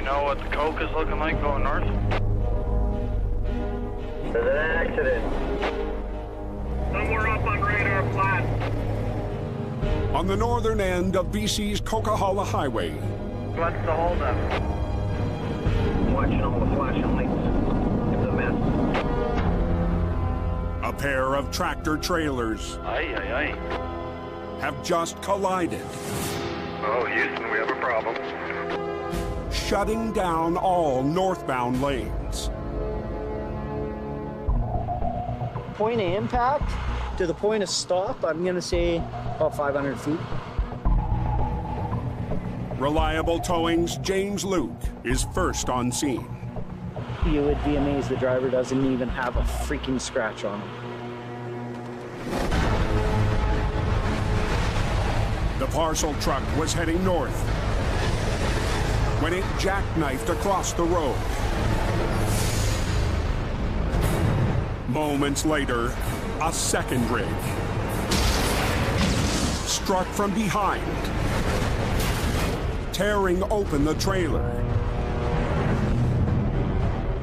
know what the coke is looking like going north? There's an accident. Somewhere up on radar flat. On the northern end of BC's Coquihalla Highway. What's the holdup? Watching all the flashing lights. It's a mess. A pair of tractor trailers have just collided. Oh, Houston, we have a problem. Shutting down all northbound lanes. Point of impact to the point of stop, I'm gonna say about 500 feet. Reliable Towing's James Luke is first on scene. You would be amazed the driver doesn't even have a freaking scratch on him. The parcel truck was heading north when it jackknifed across the road. Moments later, a second rig struck from behind, tearing open the trailer,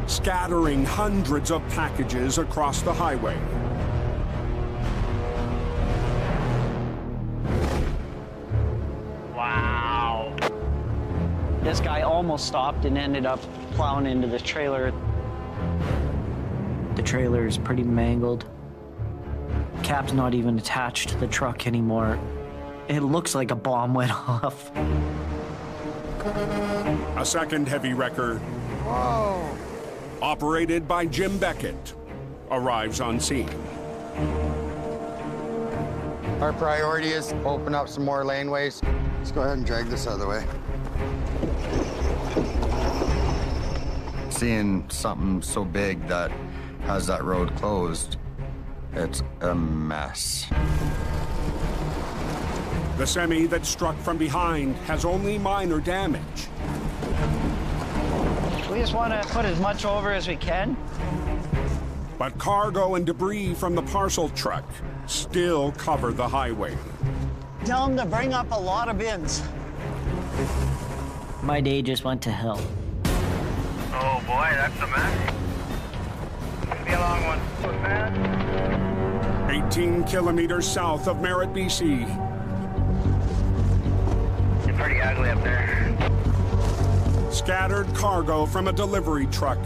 scattering hundreds of packages across the highway. Wow. This guy almost stopped and ended up plowing into the trailer. The trailer is pretty mangled. Cab's not even attached to the truck anymore. It looks like a bomb went off. A second heavy wrecker, operated by Jim Beckett, arrives on scene. Our priority is to open up some more laneways. Let's go ahead and drag this out of the way. Seeing something so big that has that road closed, it's a mess. The semi that struck from behind has only minor damage. We just want to put as much over as we can. But cargo and debris from the parcel truck still cover the highway. Tell them to bring up a lot of bins. My day just went to hell. Oh boy, that's a mess. Be a long one. 18 kilometers south of Merritt, BC. It's pretty ugly up there. Scattered cargo from a delivery truck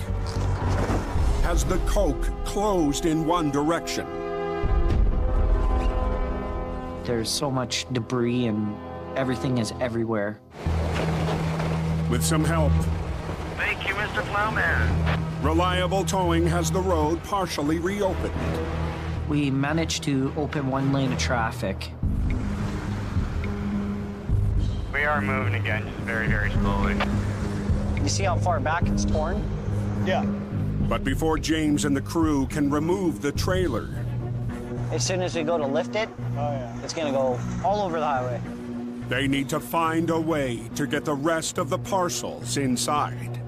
has the coke closed in one direction. There's so much debris and everything is everywhere. With some help, Thank you, Mr. Plowman. Reliable Towing has the road partially reopened. We managed to open one lane of traffic. We are moving again, just very, very slowly. You see how far back it's torn? Yeah. But before James and the crew can remove the trailer, As soon as we go to lift it, it's gonna go all over the highway. they need to find a way to get the rest of the parcels inside.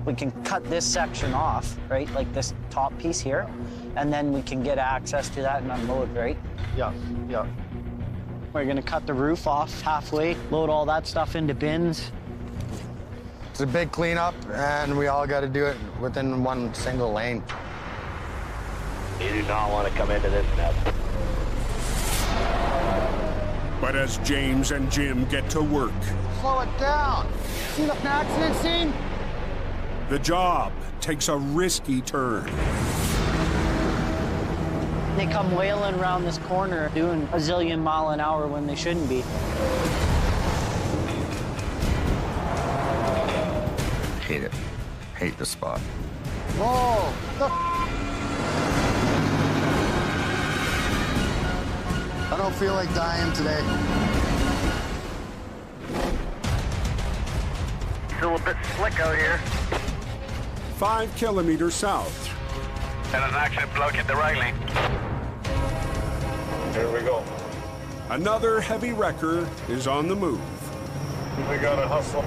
We can cut this section off, right? Like this top piece here, and then we can get access to that and unload, right? Yeah, yeah. We're gonna cut the roof off halfway, load all that stuff into bins. It's a big cleanup, and we all got to do it within one single lane. You do not want to come into this mess. But as James and Jim get to work, Slow it down. See the accident scene? the job takes a risky turn. They come wailing around this corner doing a zillion mile an hour when they shouldn't be. Hate it. Hate the spot. Whoa! I don't feel like dying today. Still a bit slick out here. 5 kilometers south, And an accident bloke hit the railing. Here we go. another heavy wrecker is on the move. We gotta hustle.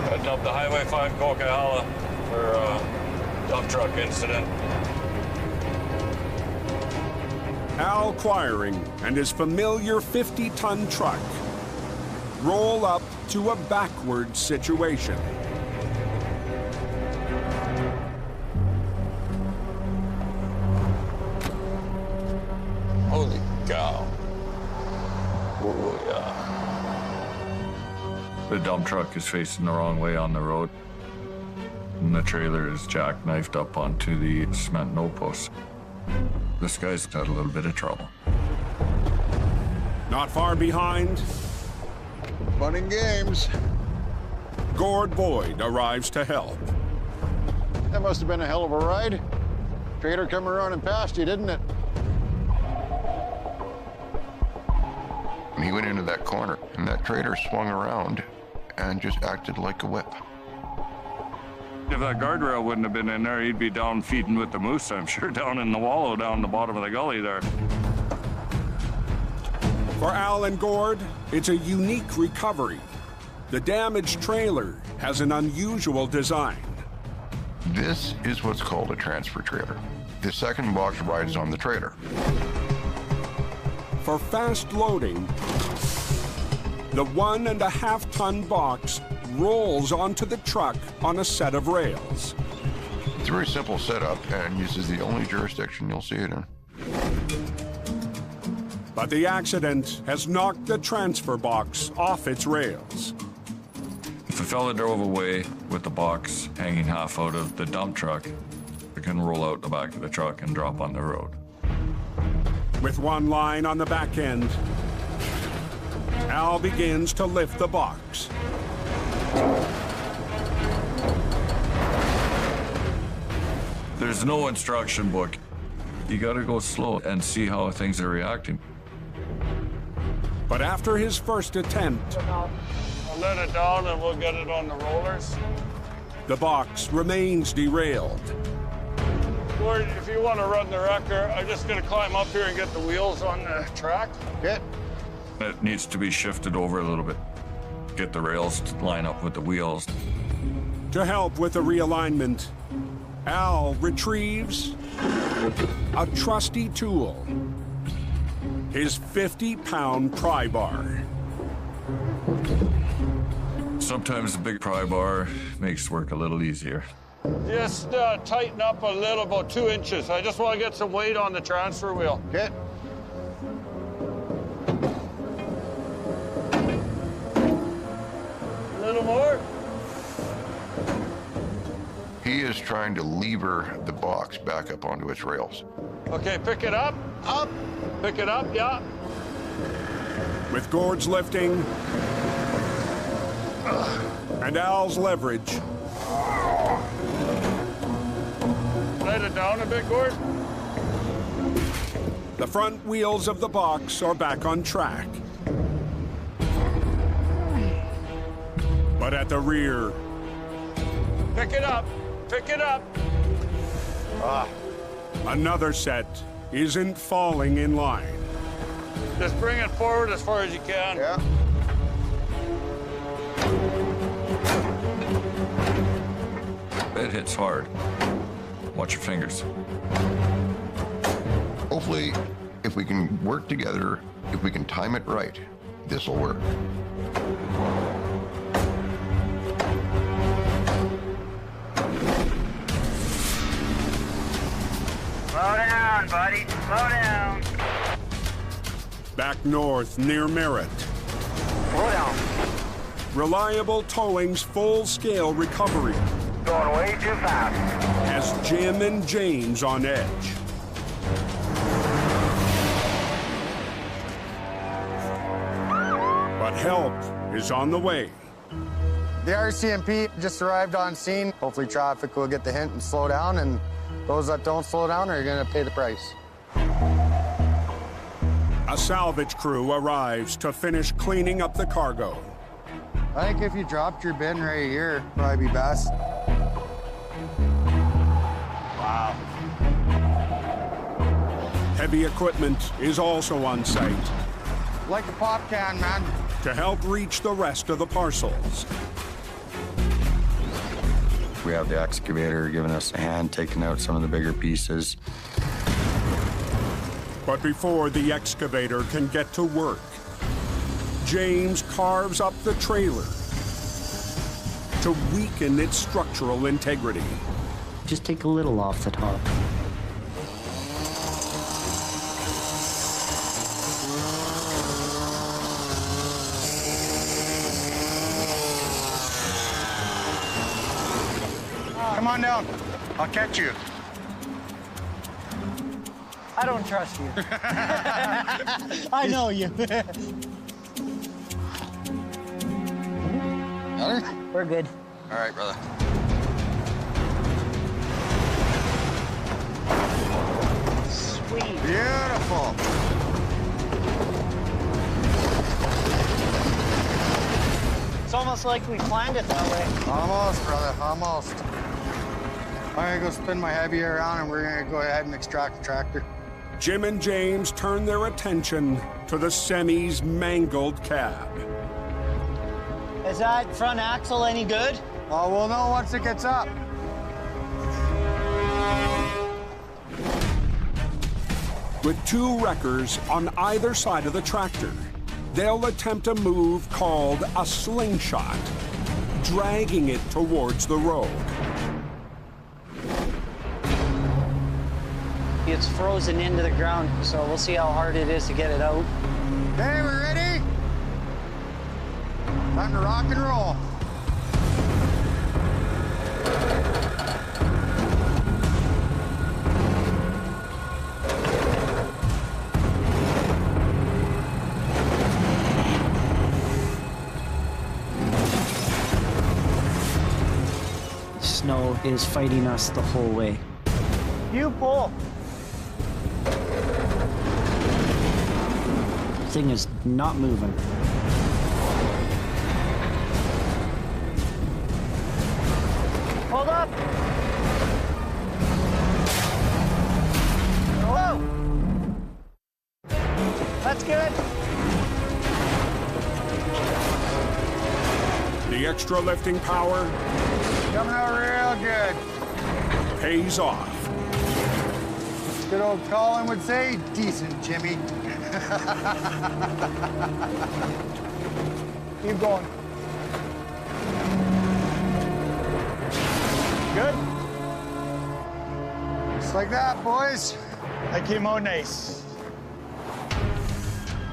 Heading up the Highway 5 Coquihalla for a dump truck incident. Al Quiring and his familiar 50-ton truck roll up to a backward situation. The dump truck is facing the wrong way on the road, and the trailer is jackknifed up onto the cement no-post. This guy's had a little bit of trouble. Not far behind, Fun and games. Gord Boyd arrives to help. That must have been a hell of a ride. Trailer coming running past you, didn't it? He went into that corner, and that trailer swung around and just acted like a whip. If that guardrail wouldn't have been in there, he'd be down feeding with the moose, I'm sure, down in the wallow down the bottom of the gully there. For Al and Gord, it's a unique recovery. The damaged trailer has an unusual design. This is what's called a transfer trailer. The second box rides on the trailer. For fast loading, the 1.5-ton box rolls onto the truck on a set of rails. It's a very simple setup, and this is the only jurisdiction you'll see it in. But the accident has knocked the transfer box off its rails. If a fella drove away with the box hanging half out of the dump truck, it can roll out the back of the truck and drop on the road. With one line on the back end, Al begins to lift the box. There's no instruction book. You gotta go slow and see how things are reacting. But after his first attempt, I'll let it down and we'll get it on the rollers. the box remains derailed. Gord, if you want to run the wrecker, I'm just gonna climb up here and get the wheels on the track. Okay. It needs to be shifted over a little bit. Get the rails to line up with the wheels. To help with the realignment, Al retrieves a trusty tool, his 50-pound pry bar. Sometimes the big pry bar makes work a little easier. Just tighten up a little, about 2 inches. I just want to get some weight on the transfer wheel. Okay. A little more. He is trying to lever the box back up onto its rails. Okay, pick it up. Up. Pick it up, yeah. With Gord's lifting and Al's leverage, Let it down a bit, Gord. the front wheels of the box are back on track. But at the rear, Pick it up. Pick it up. another set isn't falling in line. Just bring it forward as far as you can. Yeah. It hits hard. Watch your fingers. Hopefully, if we can work together, if we can time it right, this will work. Slow down, buddy. Slow down. Back north near Merritt, Slow down. Reliable Towing's full-scale recovery Going way too fast. has Jim and James on edge. But help is on the way. The RCMP just arrived on scene. Hopefully traffic will get the hint and slow down, and those that don't slow down are gonna pay the price. A salvage crew arrives to finish cleaning up the cargo. I think if you dropped your bin right here, probably be best. Wow. Heavy equipment is also on site Like a pop can, man. to help reach the rest of the parcels. We have the excavator giving us a hand, taking out some of the bigger pieces. But before the excavator can get to work, James carves up the trailer to weaken its structural integrity. Just take a little off the top. come on down. I'll catch you. I don't trust you. I know you. Got her? We're good. All right, brother. Sweet. Beautiful. It's almost like we planned it that way. Almost, brother, almost. I'm gonna go spin my heavy around and we're gonna go ahead and extract the tractor. Jim and James turn their attention to the semi's mangled cab. Is that front axle any good? Oh, we'll know once it gets up. With two wreckers on either side of the tractor, they'll attempt a move called a slingshot, dragging it towards the road. It's frozen into the ground, so we'll see how hard it is to get it out. Okay, we're ready? Time to rock and roll. Snow is fighting us the whole way. You pull. Thing is not moving. Hold up. Whoa. That's good. The extra lifting power Coming out real good. pays off. Good old Colin would say, decent, Jimmy. Keep going. Good. Just like that, boys. That came out nice.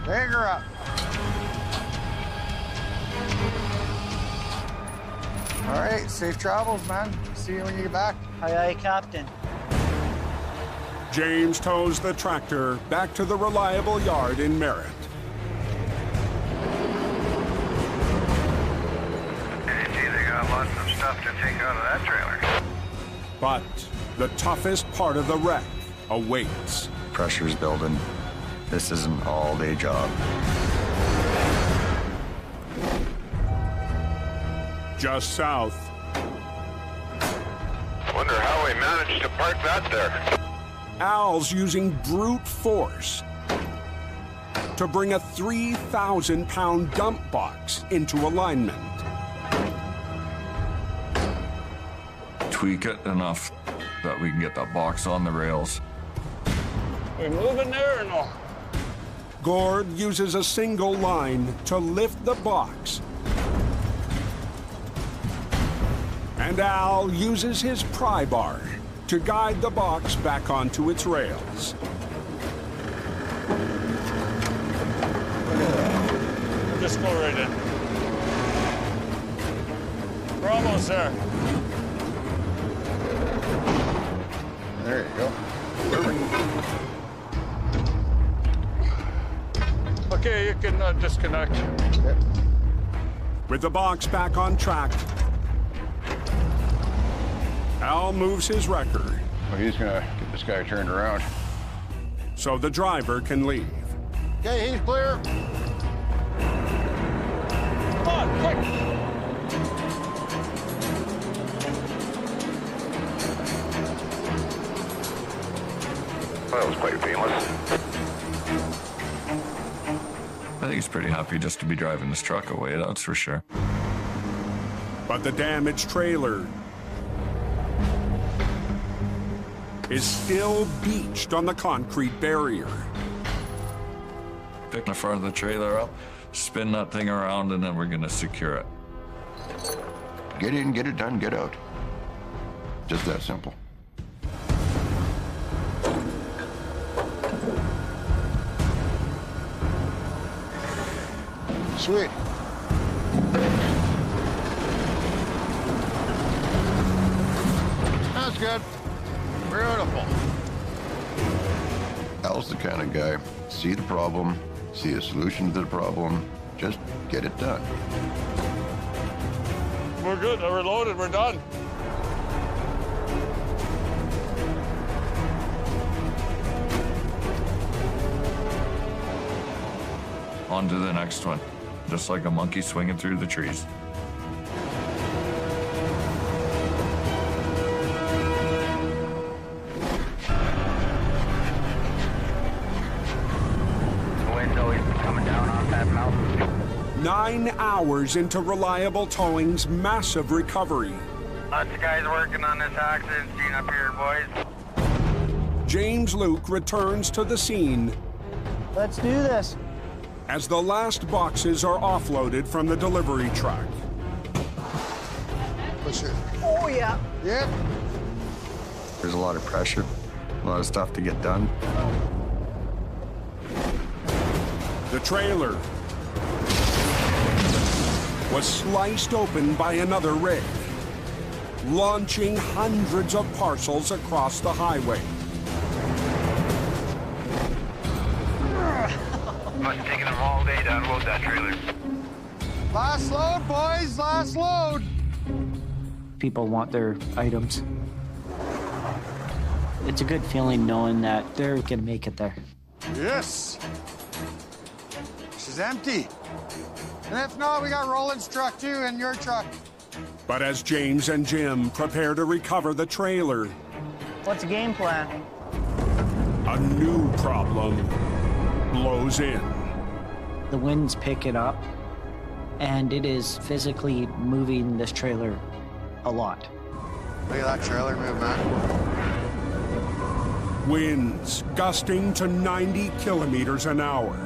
Take her up. All right, safe travels, man. See you when you get back. Aye, aye, Captain. James tows the tractor back to the reliable yard in Merritt. Hey, gee, they got lots of stuff to take out of that trailer. But the toughest part of the wreck awaits. Pressure's building. This is an all-day job. Just south, Wonder how we managed to park that there. Al's using brute force to bring a 3,000-pound dump box into alignment. Tweak it enough that we can get that box on the rails. We moving there or no? Gord uses a single line to lift the box. And Al uses his pry bar to guide the box back onto its rails. Just go right in. We're almost there. There you go. Okay, you can disconnect. Okay. With the box back on track, Al moves his wrecker Well, he's gonna get this guy turned around. so the driver can leave. Okay, he's clear. Come on, quick! Well, that was quite painless. I think he's pretty happy just to be driving this truck away, that's for sure. But the damaged trailer is still beached on the concrete barrier. Pick the front of the trailer up, spin that thing around, and then we're gonna secure it. Get in, get it done, get out. Just that simple. Sweet. good. Beautiful. Al's the kind of guy, see the problem, see a solution to the problem, just get it done. We're good. We're loaded. We're done. On to the next one. Just like a monkey swinging through the trees. The wind's always coming down off that mountain. 9 hours into Reliable Towing's massive recovery, Lots of guys working on this accident scene up here, boys. James Luke returns to the scene Let's do this. as the last boxes are offloaded from the delivery truck. Push it. Oh, yeah. Yep. There's a lot of pressure, a lot of stuff to get done. The trailer was sliced open by another rig, launching hundreds of parcels across the highway. Must have taken them all day to unload that trailer. Last load, boys. Last load. People want their items. It's a good feeling knowing that they're gonna make it there. Yes. She's empty. And if not, we got Roland's truck too, and your truck. But as James and Jim prepare to recover the trailer, What's the game plan? a new problem blows in. The wind's picking up, and it is physically moving this trailer a lot. Look at that trailer move, man. Winds gusting to 90 kilometers an hour.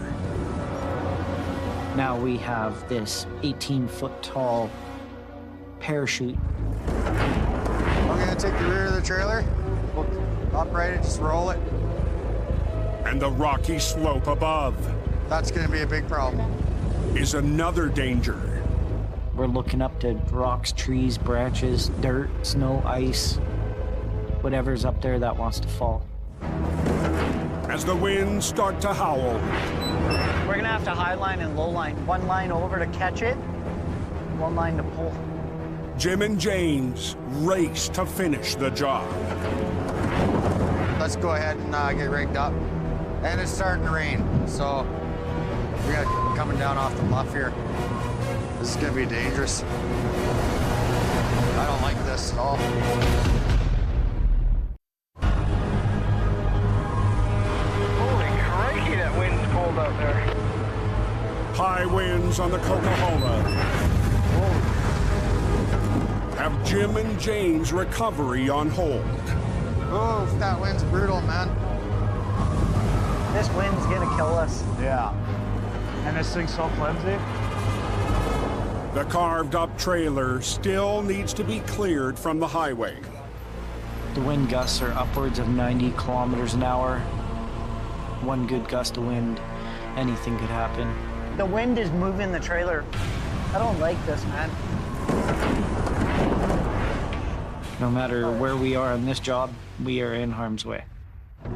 Now we have this 18-foot tall parachute. I'm gonna take the rear of the trailer. We'll upright it, just roll it. And the rocky slope above That's gonna be a big problem. is another danger. We're looking up to rocks, trees, branches, dirt, snow, ice, whatever's up there that wants to fall. As the winds start to howl, We're gonna have to high line and low line. One line over to catch it, one line to pull. Jim and James race to finish the job. Let's go ahead and get rigged up. And it's starting to rain, so we got it coming down off the bluff here. This is gonna be dangerous. I don't like this at all. Holy crikey, that wind's cold out there. High winds on the Coca-Cola have Jim and James' recovery on hold. Oh, that wind's brutal, man. This wind's gonna kill us. Yeah. And this thing's so flimsy. The carved-up trailer still needs to be cleared from the highway. The wind gusts are upwards of 90 kilometers an hour. One good gust of wind, anything could happen. The wind is moving the trailer. I don't like this, man. No matter where we are on this job, we are in harm's way. Ready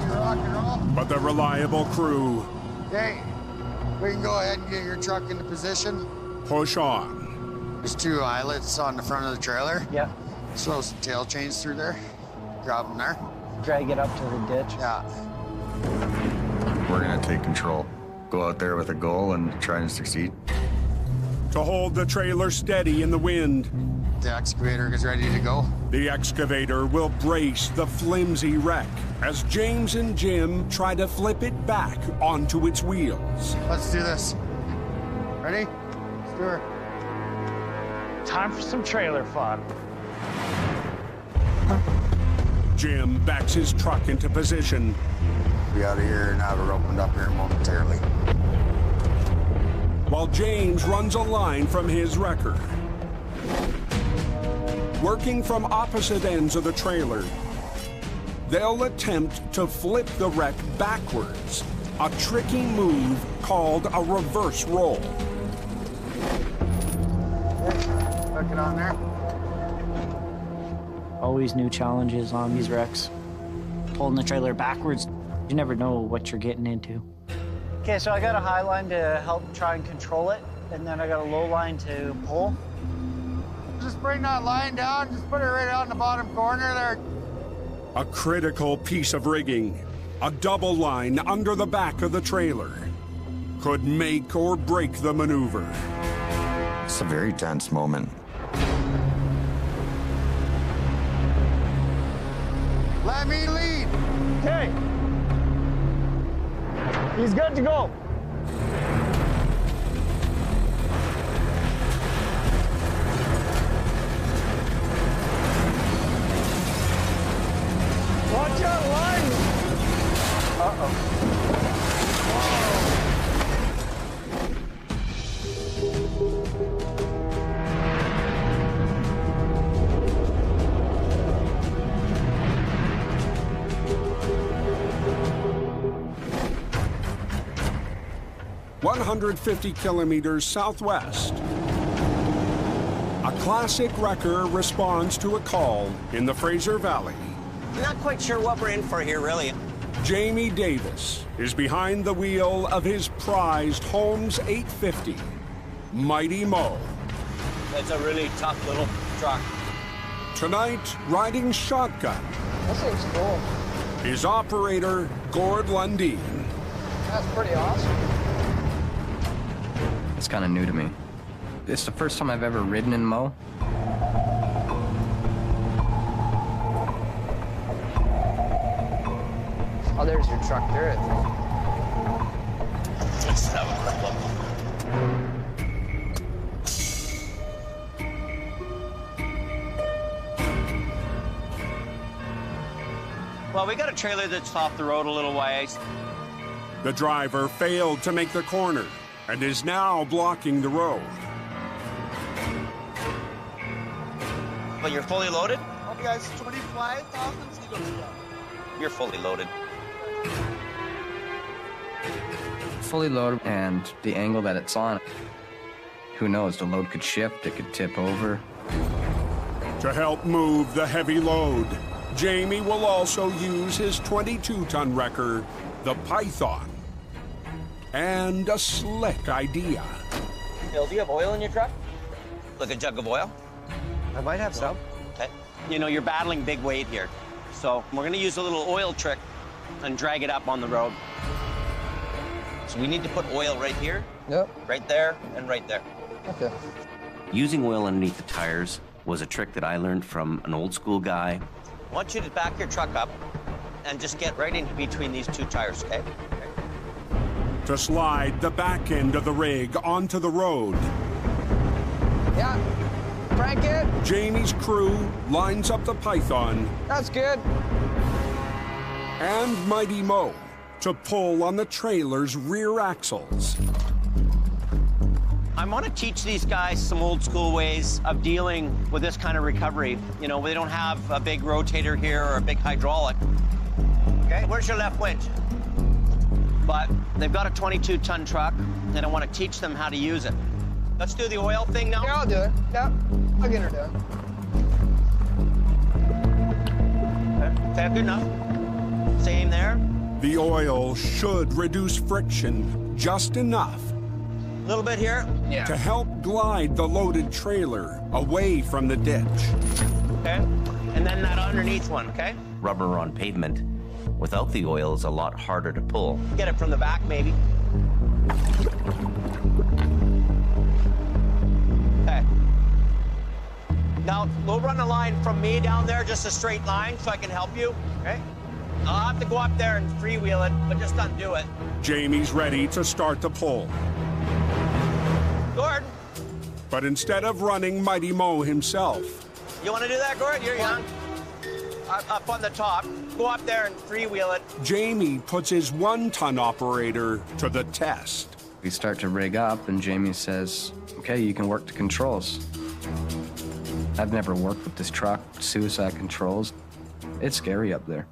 to rock and roll? But the reliable crew Okay, we can go ahead and get your truck into position. push on. There's two eyelets on the front of the trailer. Yeah. Throw some tail chains through there. Grab them there. Drag it up to the ditch. Yeah. We're gonna take control. Go out there with a goal and try and succeed. To hold the trailer steady in the wind, The excavator is ready to go. the excavator will brace the flimsy wreck as James and Jim try to flip it back onto its wheels. Let's do this. Ready? Let's do her. Time for some trailer fun. Jim backs his truck into position. Be out of here and have her opened up here momentarily. While James runs a line from his wrecker. Working from opposite ends of the trailer, they'll attempt to flip the wreck backwards, a tricky move called a reverse roll. Okay, hook it on there. Always new challenges on these wrecks. Pulling the trailer backwards, you never know what you're getting into. Okay, so I got a high line to help try and control it, and then I got a low line to pull. Just bring that line down, just put it right out in the bottom corner there. A critical piece of rigging, a double line under the back of the trailer, could make or break the maneuver. It's a very tense moment. Let me lead. Okay. He's good to go. Watch out, line! Uh-oh. 150 kilometers southwest. A classic wrecker responds to a call in the Fraser Valley. I'm not quite sure what we're in for here, really. Jamie Davis is behind the wheel of his prized Holmes 850, Mighty Mo. It's a really tough little truck. Tonight, riding shotgun That thing's cool. is operator Gord Lundeen. That's pretty awesome. It's kind of new to me. It's the first time I've ever ridden in Mo. Oh, there's your truck there, I think. Let's have a quick look. Well, we got a trailer that's off the road a little ways. The driver failed to make the corner and is now blocking the road. But you're fully loaded? Okay, guys, 25,000 You're fully loaded. Fully loaded, and the angle that it's on, who knows, the load could shift, it could tip over. To help move the heavy load, Jamie will also use his 22-ton wrecker, the Python. And a slick idea. Phil, do you have oil in your truck? Like a jug of oil? I might have some. Okay. You know, you're battling big weight here. So we're gonna use a little oil trick and drag it up on the road. So we need to put oil right here, Yep. right there, and right there. Okay. Using oil underneath the tires was a trick that I learned from an old school guy. I want you to back your truck up and just get right in between these two tires, okay? To slide the back end of the rig onto the road, Yeah. Crank it. Jamie's crew lines up the Python That's good. and Mighty Mo to pull on the trailer's rear axles. I want to teach these guys some old school ways of dealing with this kind of recovery. You know, they don't have a big rotator here or a big hydraulic. Okay, where's your left winch? But they've got a 22-ton truck, and I want to teach them how to use it. Let's do the oil thing now. Yeah, I'll do it. Yep. I'll get her done. Okay, good enough. Same there. The oil should reduce friction just enough A little bit here. to help glide the loaded trailer away from the ditch. Okay. And then that underneath one, okay? Rubber on pavement without the oil is a lot harder to pull. Get it from the back, maybe. Okay. Now, we'll run a line from me down there, just a straight line, so I can help you, okay? I'll have to go up there and freewheel it, but just undo it. Jamie's ready to start the pull. Gord, But instead of running Mighty Mo himself, you want to do that, Gord? You're young. Up on the top. Go up there and freewheel it. Jamie puts his 1-ton operator to the test. We start to rig up, and Jamie says, okay, you can work the controls. I've never worked with this truck, suicide controls. It's scary up there.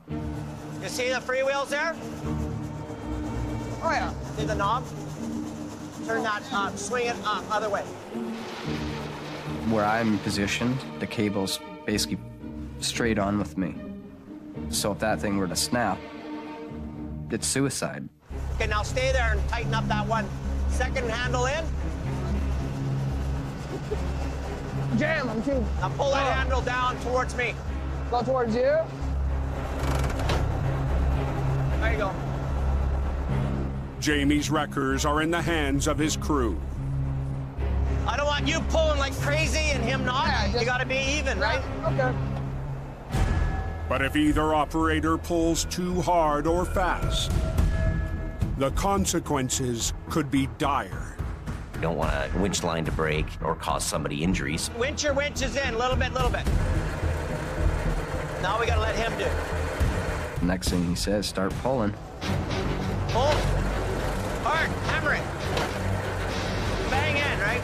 You see the freewheels there? Oh, yeah. See the knob? Turn that, swing it other way. Where I'm positioned, the cable's basically straight on with me. So if that thing were to snap, it's suicide. Okay, now stay there and tighten up that one. Second handle in. Jam, I'm too. Now pull that handle down towards me. Go towards you. There you go. Jamie's wreckers are in the hands of his crew. I don't want you pulling like crazy and him not. Yeah, you gotta be even, right? Okay. But if either operator pulls too hard or fast, the consequences could be dire. You don't want a winch line to break or cause somebody injuries. Winch your winches in, little bit, little bit. Now we gotta let him do it. Next thing he says, start pulling. Pull. Hard, hammer it. Bang in, right?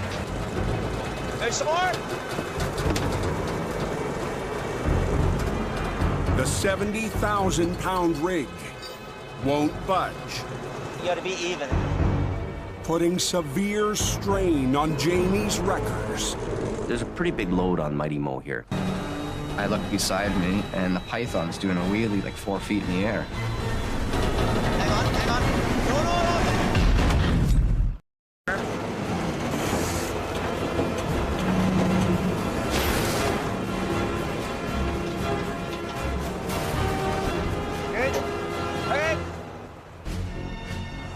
There's some more. The 70,000-pound rig won't budge, You gotta be even. putting severe strain on Jamie's wreckers. There's a pretty big load on Mighty Mo here. I look beside me, and the python's doing a wheelie like 4 feet in the air. Hang on, hang on. No, no, no. Good. Okay.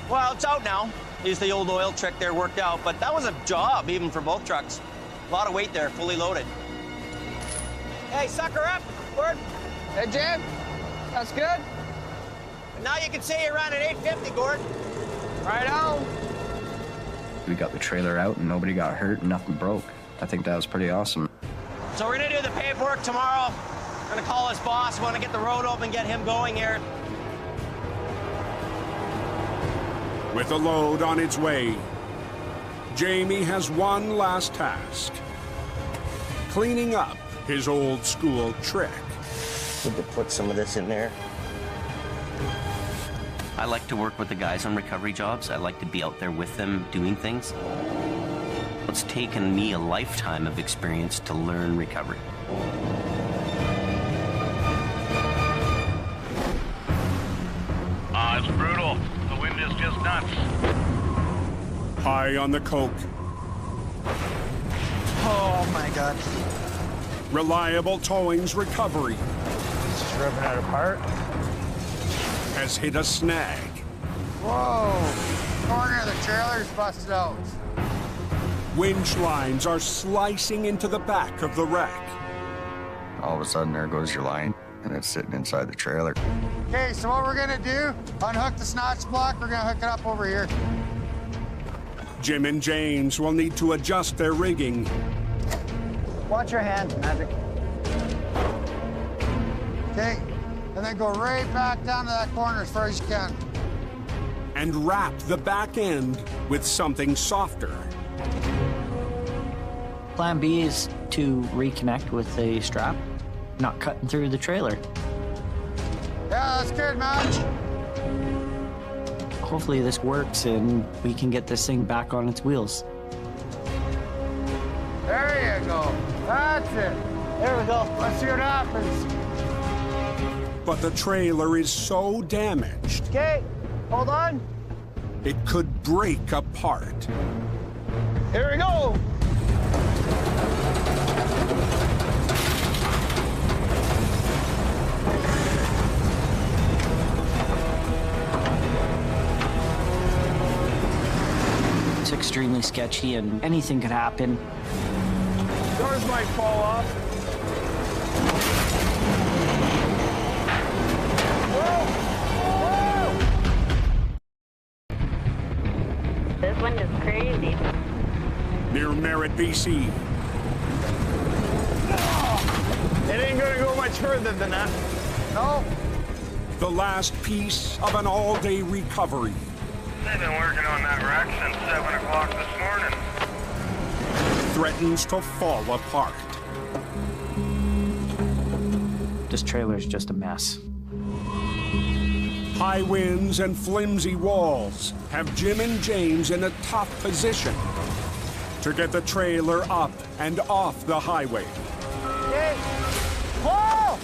Well, it's out now. Use the old oil trick there, worked out, but that was a job even for both trucks. A lot of weight there, fully loaded. Hey, sucker up, Gord. Hey, Jim. That's good. And now you can say you ran at 850, Gord. Right on. We got the trailer out, and nobody got hurt, and nothing broke. I think that was pretty awesome. So we're gonna do the paperwork tomorrow. We're gonna call his boss, wanna get the road open, get him going here. With the load on its way, Jamie has one last task: cleaning up his old school trick. Need to put some of this in there. I like to work with the guys on recovery jobs. I like to be out there with them doing things. It's taken me a lifetime of experience to learn recovery. It's brutal. The wind is just nuts. High on the coke, Oh my God. reliable towing's recovery It's just ripping it apart. has hit a snag. Whoa! Corner of the trailer's busted out. Winch lines are slicing into the back of the wreck. All of a sudden, there goes your line, and it's sitting inside the trailer. Okay, so what we're gonna do, unhook the snatch block, we're gonna hook it up over here. Jim and James will need to adjust their rigging. Watch your hand, Magic. Okay, and then go right back down to that corner as far as you can. And wrap the back end with something softer. Plan B is to reconnect with a strap, not cutting through the trailer. Yeah, that's good, Madge. Hopefully this works and we can get this thing back on its wheels. There you go. That's it. There we go. Let's see what happens. But the trailer is so damaged, Okay, hold on. it could break apart. Here we go. It's extremely sketchy and anything could happen. Doors might fall off. This one is crazy. Near Merritt, BC, It ain't gonna go much further than that. No. the last piece of an all-day recovery. They've been working on that wreck since 7 o'clock this morning. Threatens to fall apart. This trailer's just a mess. High winds and flimsy walls have Jim and James in a tough position to get the trailer up and off the highway. Okay. Pull!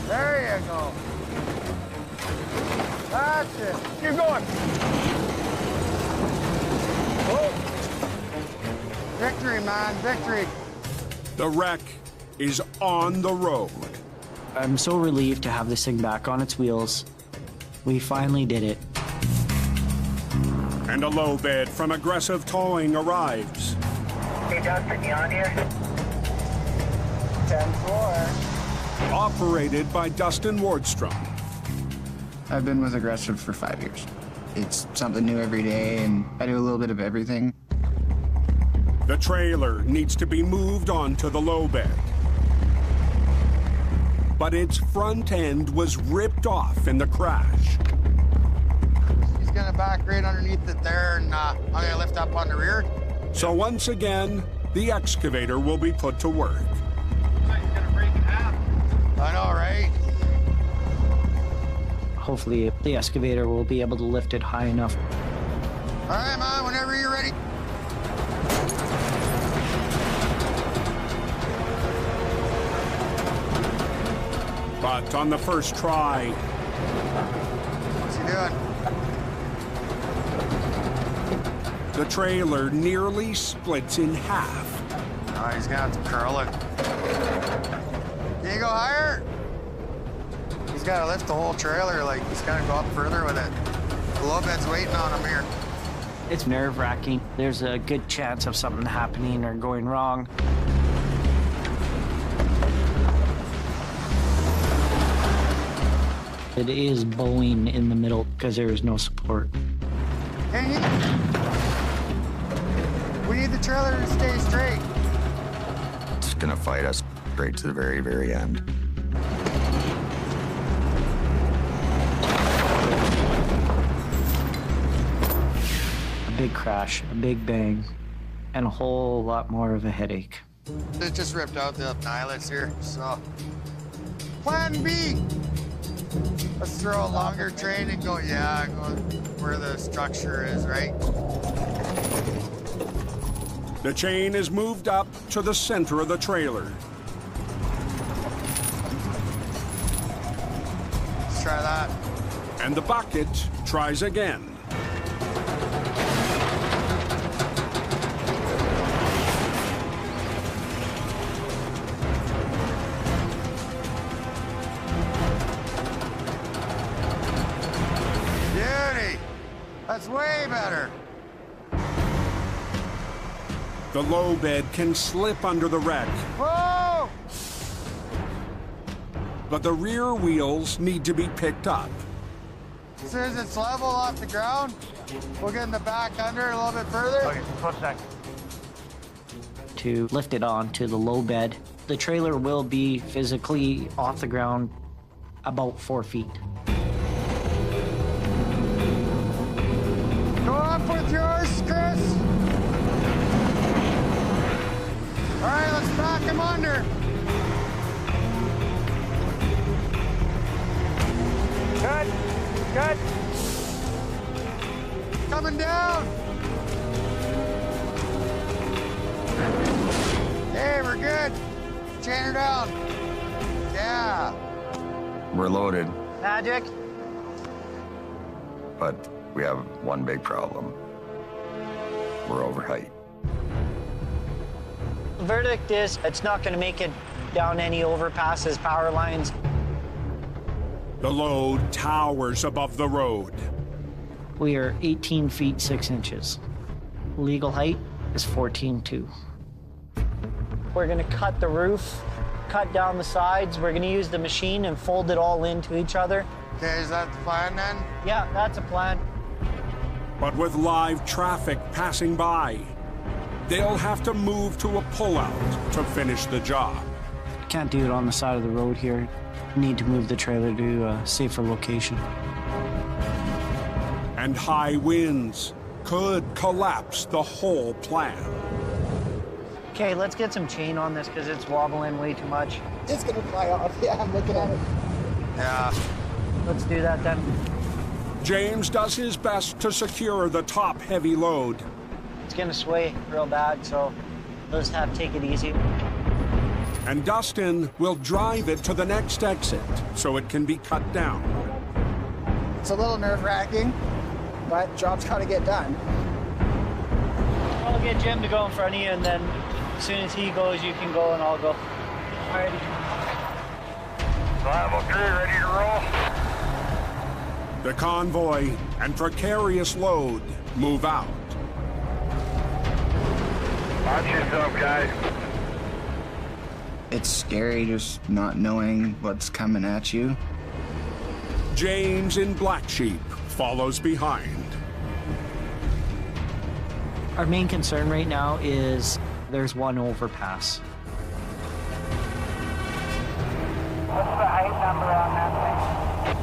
There you go. That's it. Keep going. Whoa. Victory, man, victory. The wreck is on the road. I'm so relieved to have this thing back on its wheels. We finally did it. And a low bed from Aggressive Towing arrives. Hey, Dustin, you on here? 10-4. Operated by Dustin Wardstrom. I've been with Aggressive for 5 years. It's something new every day, and I do a little bit of everything. The trailer needs to be moved onto the low bed. But its front end was ripped off in the crash. He's gonna back right underneath it there, and I'm gonna lift up on the rear. So once again, the excavator will be put to work. I know, right? Hopefully, the excavator will be able to lift it high enough. All right, man, whenever you're ready. But on the first try, What's he doing? the trailer nearly splits in half. Oh, he's gonna have to curl it. Can you go higher? He's gotta lift the whole trailer, like he's gotta go up further with it. The low bed's waiting on him here. It's nerve-wracking. There's a good chance of something happening or going wrong. It is bowing in the middle because there is no support. Can you? We need the trailer to stay straight. It's gonna fight us straight to the very, very end. A big crash, a big bang, and a whole lot more of a headache. It just ripped out the eyelets here, so. Plan B. Let's throw a longer train and go, yeah, go where the structure is, right? The chain is moved up to the center of the trailer. Let's try that. And the bucket tries again. Beauty. That's way better. The low bed can slip under the wreck, Whoa! but the rear wheels need to be picked up. As soon as it's level off the ground, we'll get in the back under a little bit further. Okay, 1 sec. To lift it onto the low bed, the trailer will be physically off the ground about 4 feet. Go up with yours, Chris. All right, let's back him under. Good. Good. Coming down. Hey, we're good. Chain her down. Yeah. We're loaded, Magic. but we have one big problem. We're over height. The verdict is it's not going to make it down any overpasses, power lines. The load towers above the road. We are 18 feet 6 inches. Legal height is 14.2. We're going to cut the roof, cut down the sides. We're going to use the machine and fold it all into each other. Okay, is that the plan then? Yeah, that's a plan. But with live traffic passing by, they'll have to move to a pullout to finish the job. Can't do it on the side of the road here. Need to move the trailer to a safer location. And high winds could collapse the whole plan. Okay, let's get some chain on this because it's wobbling way too much. It's gonna fly off. Yeah, I'm looking at it. Yeah. Let's do that then. James does his best to secure the top heavy load. It's gonna sway real bad, so let's take it easy. And Dustin will drive it to the next exit so it can be cut down. It's a little nerve-wracking, but job's gotta get done. I'll get Jim to go in front of you, and then as soon as he goes, you can go and I'll go. Alrighty. Survival crew ready to roll. The convoy and precarious load move out. Watch yourself, guys. It's scary just not knowing what's coming at you. James in Black Sheep follows behind. Our main concern right now is there's one overpass. What's the height number on that thing?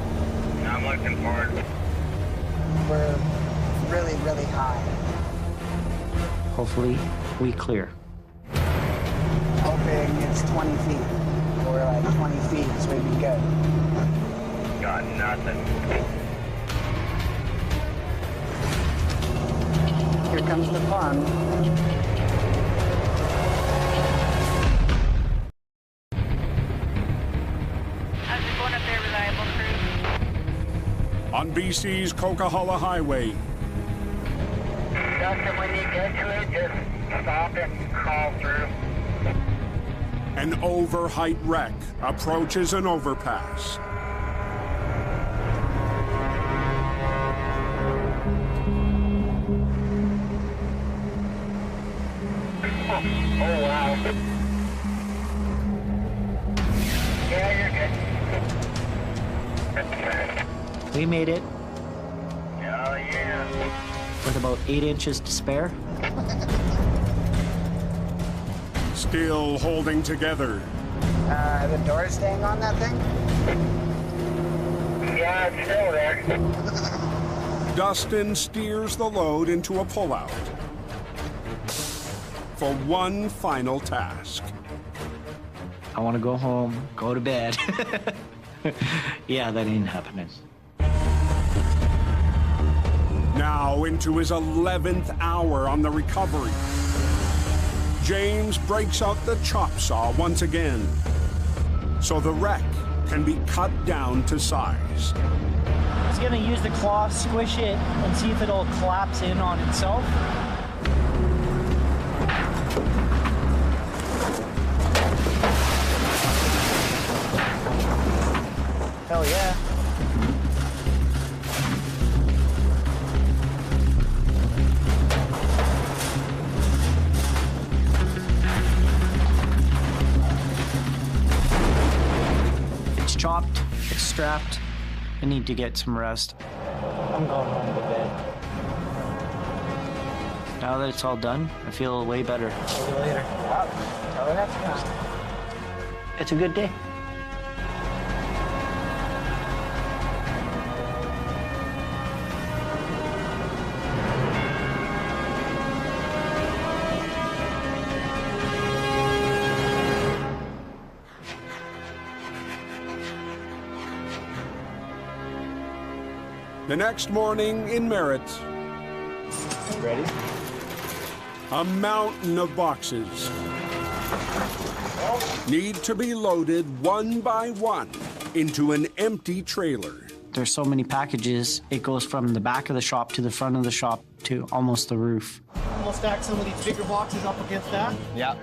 I'm looking for it. We're really, really high. Hopefully, we clear. Hoping it's 20 feet. Or like 20 feet, so we'd be good. Got nothing. Here comes the fun. How's it going up there, reliable crew? On BC's Coquihalla Highway, Dustin, when you get to it, just stop and crawl through. an overheight wreck approaches an overpass. Oh, wow. Yeah, you're good. We made it Oh, yeah. with about 8 inches to spare. Still holding together. The door's staying on that thing? Yeah, it's still there. Dustin steers the load into a pullout for one final task. I want to go home, go to bed. Yeah, that ain't happening. Now into his 11th hour on the recovery. James breaks out the chop saw once again, so the wreck can be cut down to size. He's gonna use the claw, squish it, and see if it'll collapse in on itself. Hell yeah. It's chopped, it's strapped. I need to get some rest. I'm going home to bed. Now that it's all done, I feel way better. See you later. Till the next time. It's a good day. The next morning in Merritt, Ready? a mountain of boxes need to be loaded one by one into an empty trailer. There's so many packages, it goes from the back of the shop to the front of the shop to almost the roof. We'll stack some of these bigger boxes up against that. Yeah.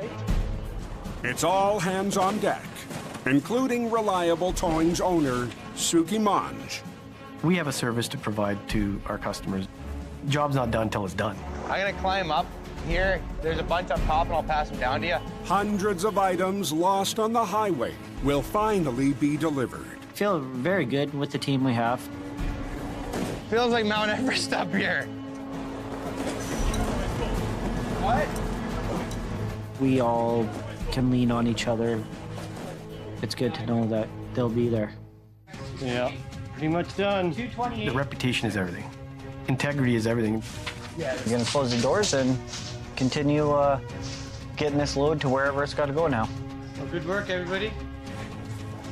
It's all hands on deck, including Reliable Towing's owner, Suki Manj. We have a service to provide to our customers. Job's not done till it's done. I'm gonna climb up here. There's a bunch up top and I'll pass them down to you. Hundreds of items lost on the highway will finally be delivered. Feel very good with the team we have. Feels like Mount Everest up here. What? We all can lean on each other. It's good to know that they'll be there. Yeah, pretty much done. The reputation is everything. Integrity is everything. You're gonna close the doors and continue getting this load to wherever it's got to go now. Well, good work, everybody.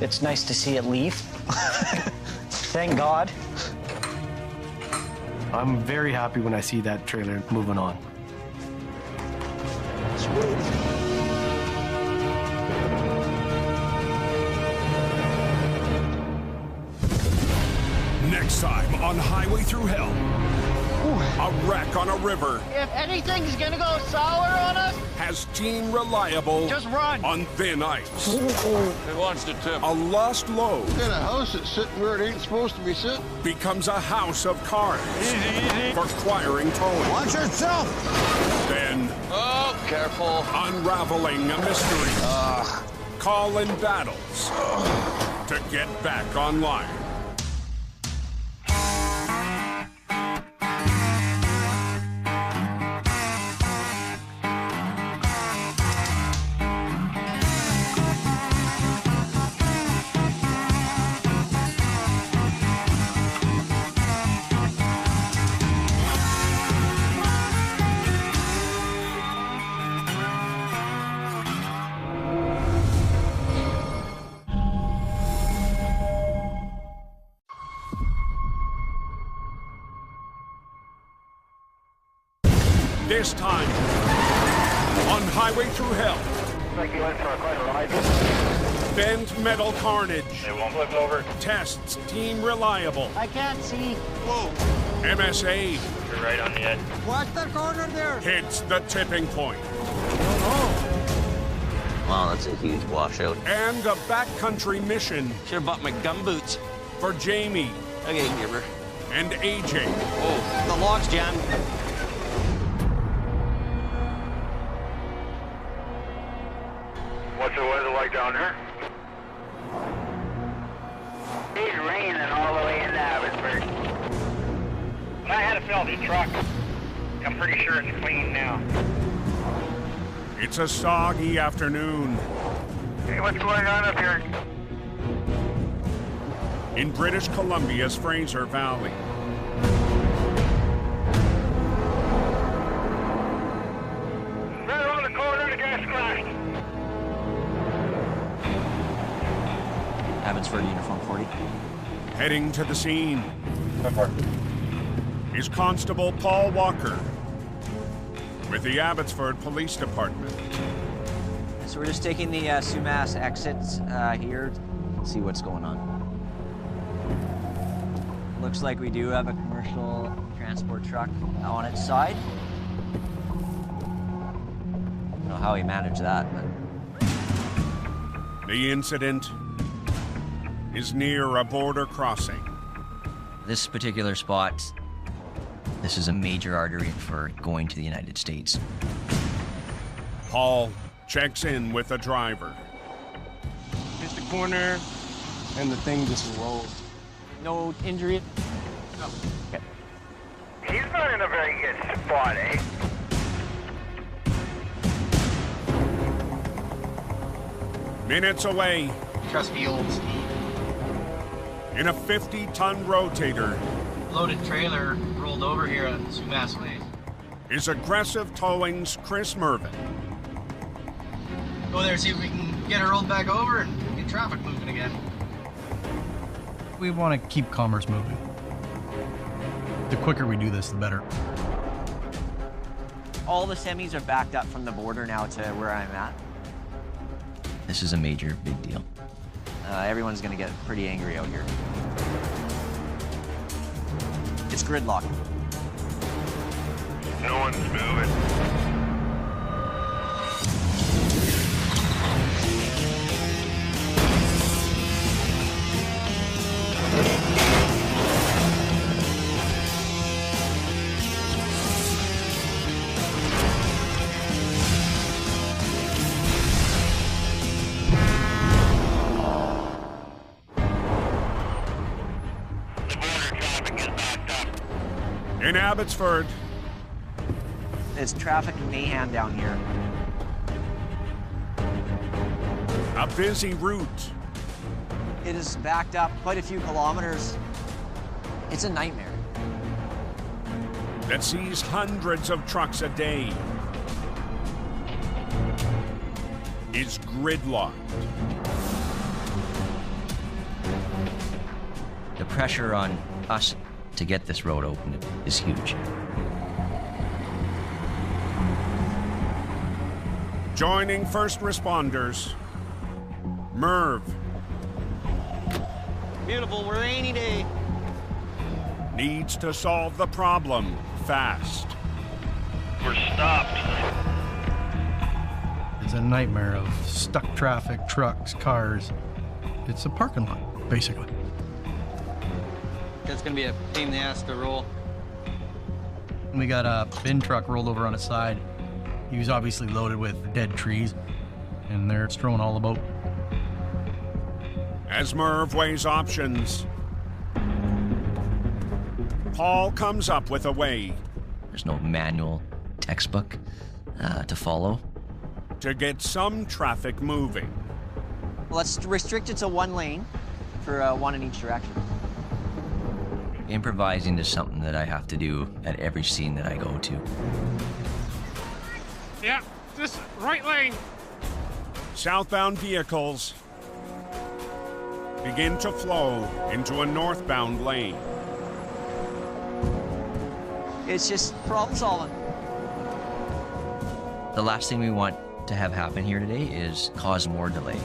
It's nice to see it leave. Thank God. I'm very happy when I see that trailer moving on. Next time on Highway Thru Hell, a wreck on a river If anything's gonna go sour on us, has Team Reliable just run. on thin ice. It wants to tip. A lost load In a house that's sitting where it ain't supposed to be sitting. becomes a house of cards for requiring towing. Watch yourself! Then, Oh, careful. unraveling a mystery. Call-in battles to get back online. This time, on Highway Thru Hell, Like you went for quite a ride. bent metal carnage They won't flip over. tests Team Reliable. I can't see. Whoa. MSA You're right on the edge. Watch the corner there! hits the tipping point. Wow, that's a huge washout. And a backcountry mission Should have bought my gumboots. for Jamie Okay, giver. and AJ. Oh, the log's jammed. What's the weather like down there? It's raining all the way into Abbotsford. But I had to fill the truck. I'm pretty sure it's clean now. It's a soggy afternoon Hey, what's going on up here? in British Columbia's Fraser Valley. Right around the corner, the gas crashed. Abbotsford Uniform 40. Heading to the scene is Constable Paul Walker with the Abbotsford Police Department. So we're just taking the Sumas exits here. See what's going on. Looks like we do have a commercial transport truck on its side. I don't know how he managed that, but The incident is near a border crossing. This particular spot, this is a major artery for going to the United States. Paul checks in with the driver. Hit the corner, and the thing just rolled. no injury. No. Okay. He's not in a very good spot, eh? Minutes away, Trust me, old Steve. in a 50-ton rotator, Loaded trailer rolled over here on Sumas Way. is Aggressive Towing's Chris Mervin. Go there, see if we can get it rolled back over and get traffic moving again. We want to keep commerce moving. The quicker we do this, the better. All the semis are backed up from the border now to where I'm at. This is a major, big deal. Everyone's gonna get pretty angry out here. It's gridlock. No one's moving. In Abbotsford, It's traffic mayhem down here. a busy route It is backed up quite a few kilometers. It's a nightmare. that sees hundreds of trucks a day. is gridlocked. The pressure on us to get this road open is huge. Joining first responders, Merv. Beautiful rainy day. Needs to solve the problem fast. We're stopped. It's a nightmare of stuck traffic, trucks, cars. It's a parking lot, basically. That's gonna be a pain in the ass to roll. We got a bin truck rolled over on its side. He was obviously loaded with dead trees, and they're strewn all about. As Merv weighs options, Paul comes up with a way. There's no manual textbook to follow. To get some traffic moving. Let's restrict it to one lane for one in each direction. Improvising is something that I have to do at every scene that I go to. Yeah, this right lane. Southbound vehicles begin to flow into a northbound lane. It's just problem solving. The last thing we want to have happen here today is cause more delay.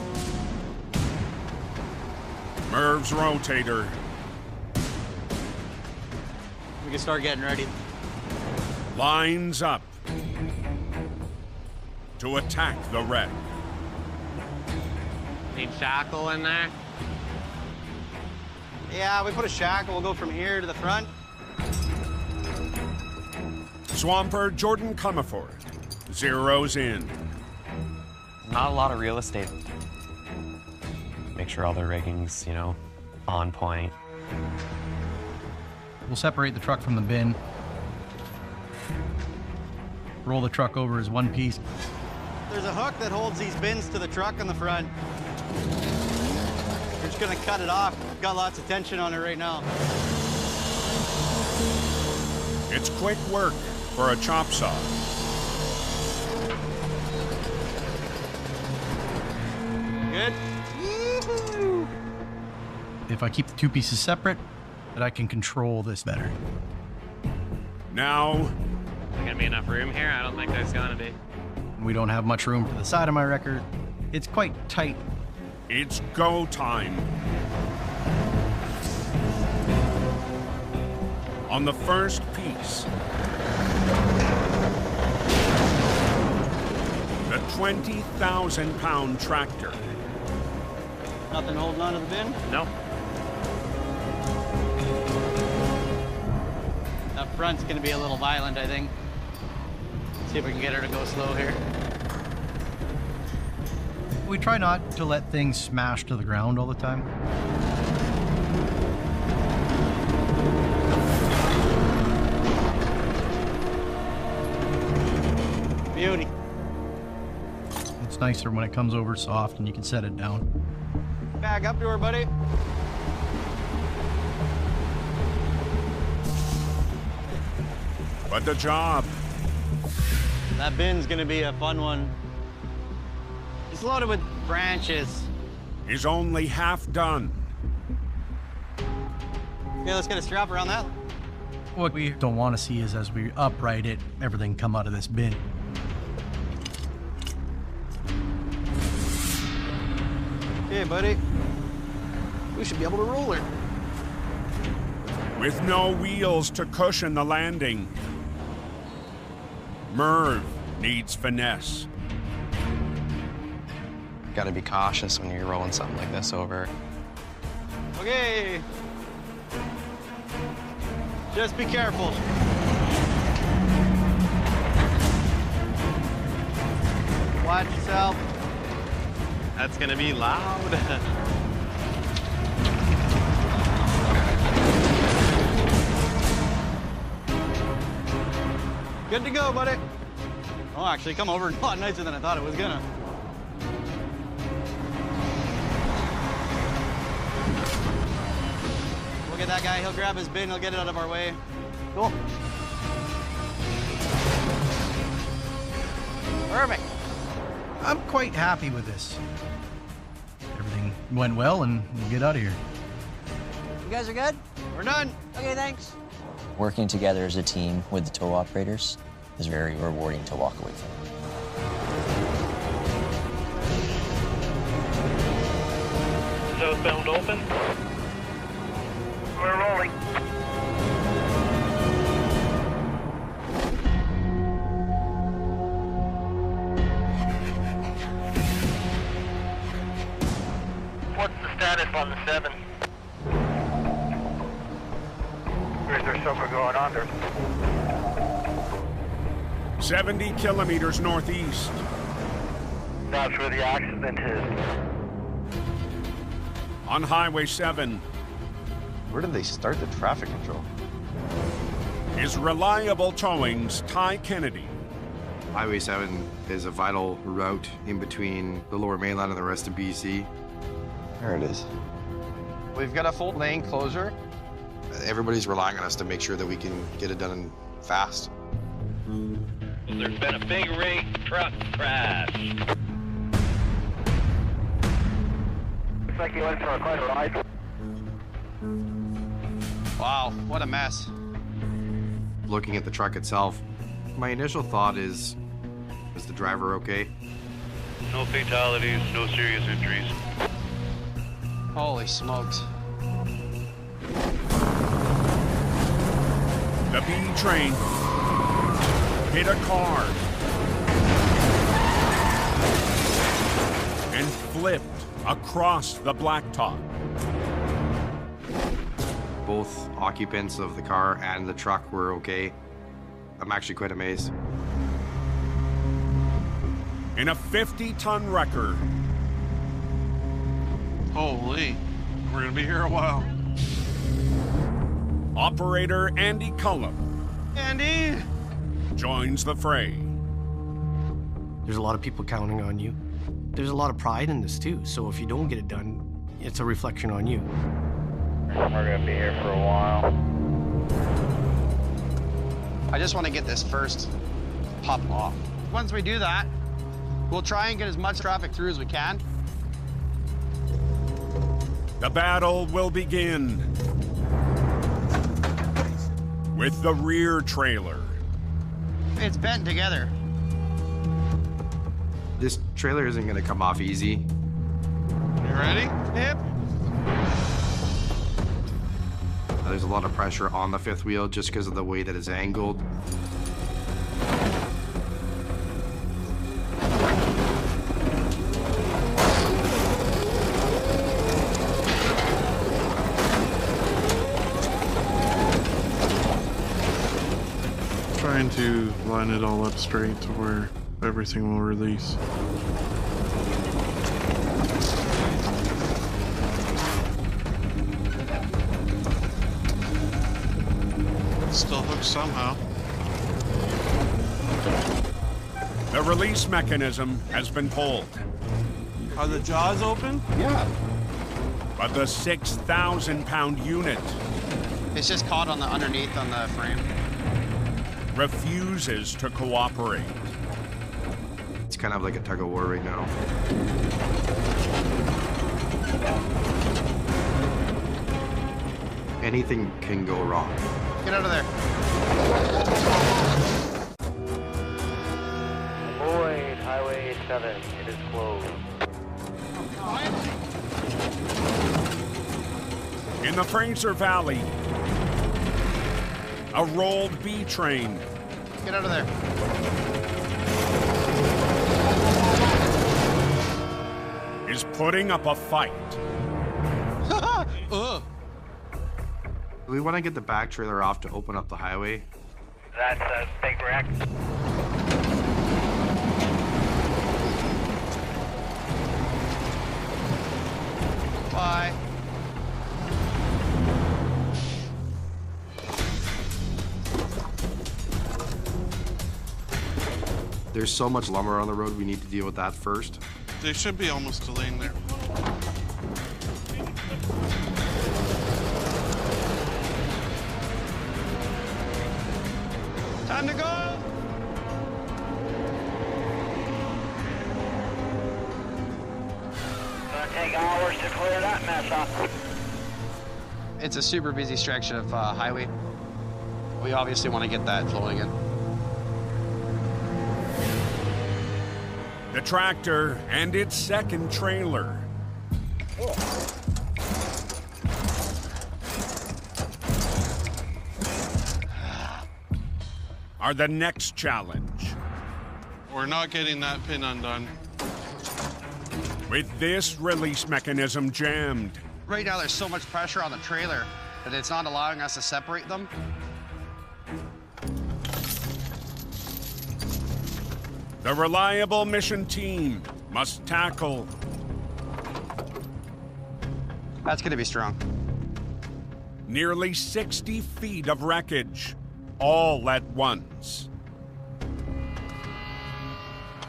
Merv's rotator. We can start getting ready. Lines up to attack the wreck. Need shackle in there? Yeah, we put a shackle. We'll go from here to the front. Swamper Jordan Comerford zeroes in. Not a lot of real estate. Make sure all the rigging's, on point. We'll separate the truck from the bin. Roll the truck over as one piece. There's a hook that holds these bins to the truck on the front. We're just gonna cut it off. Got lots of tension on it right now. It's quick work for a chop saw. Good? Woo-hoo! If I keep the two pieces separate, that I can control this better. Now, There's gonna be enough room here? I don't think there's gonna be. We don't have much room to the side of my wrecker. It's quite tight. It's go time. On the first piece, the 20,000-pound tractor. Nothing holding on to the bin? No. That front's gonna be a little violent, I think. See if we can get her to go slow here. We try not to let things smash to the ground all the time. Beauty. It's nicer when it comes over soft and you can set it down. Back up to her, buddy. But the job That bin's gonna be a fun one. It's loaded with branches. is only half done. Yeah, let's get a strap around that. What we don't want to see is as we upright it, everything come out of this bin. Okay, buddy. We should be able to roll her. With no wheels to cushion the landing, Merv needs finesse. Gotta be cautious when you're rolling something like this over. Okay. Just be careful. Watch yourself. That's gonna be loud. Good to go, buddy. Oh, actually, come over a lot nicer than I thought it was gonna. We'll get that guy. He'll grab his bin. He'll get it out of our way. Cool. Perfect. I'm quite happy with this. Everything went well, and we'll get out of here. You guys are good? We're done. Okay, thanks. Working together as a team with the tow operators is very rewarding to walk away from. Southbound open. We're rolling. What's the status on the 7? Or is there something going on there? 70 kilometers northeast. That's where the accident is. On Highway 7 Where did they start the traffic control? is Reliable Towing's Ty Kennedy. Highway 7 is a vital route in between the Lower Mainland and the rest of BC. There it is. We've got a full lane closure. Everybody's relying on us to make sure that we can get it done fast. There's been a big rig truck crash. Looks like you went for quite a ride. Wow, what a mess. Looking at the truck itself, my initial thought is the driver okay? No fatalities, no serious injuries. Holy smokes. The B train hit a car and flipped across the blacktop. Both occupants of the car and the truck were okay. I'm actually quite amazed. In a 50-ton wrecker, Holy, we're gonna be here a while. operator Andy Cullum Andy! joins the fray. There's a lot of people counting on you. There's a lot of pride in this too, so if you don't get it done, it's a reflection on you. We're gonna be here for a while. I just want to get this first pop off. Once we do that, we'll try and get as much traffic through as we can. The battle will begin with the rear trailer. It's bent together. This trailer isn't gonna come off easy. You ready? Yep. There's a lot of pressure on the fifth wheel just because of the way that it's angled. Trying to line it all up straight to where everything will release. Still hooked somehow. The release mechanism has been pulled, Are the jaws open? Yeah. but the 6,000-pound unit It's just caught on the underneath on the frame. refuses to cooperate. It's kind of like a tug of war right now. Anything can go wrong. Get out of there. Avoid Highway 7. It is closed. In the Fraser Valley, a rolled B train Get out of there. is putting up a fight. Ugh. We want to get the back trailer off to open up the highway. That's a big wreck. Bye. There's so much lumber on the road, we need to deal with that first. They should be almost a lane there. Time to go. take hours to clear that mess up. It's a super busy stretch of highway. We obviously want to get that flowing in. The tractor and its second trailer. Are the next challenge. We're not getting that pin undone. With this release mechanism jammed, Right now, there's so much pressure on the trailer that it's not allowing us to separate them. the reliable mission team must tackle. That's gonna be strong. Nearly 60 feet of wreckage, all at once.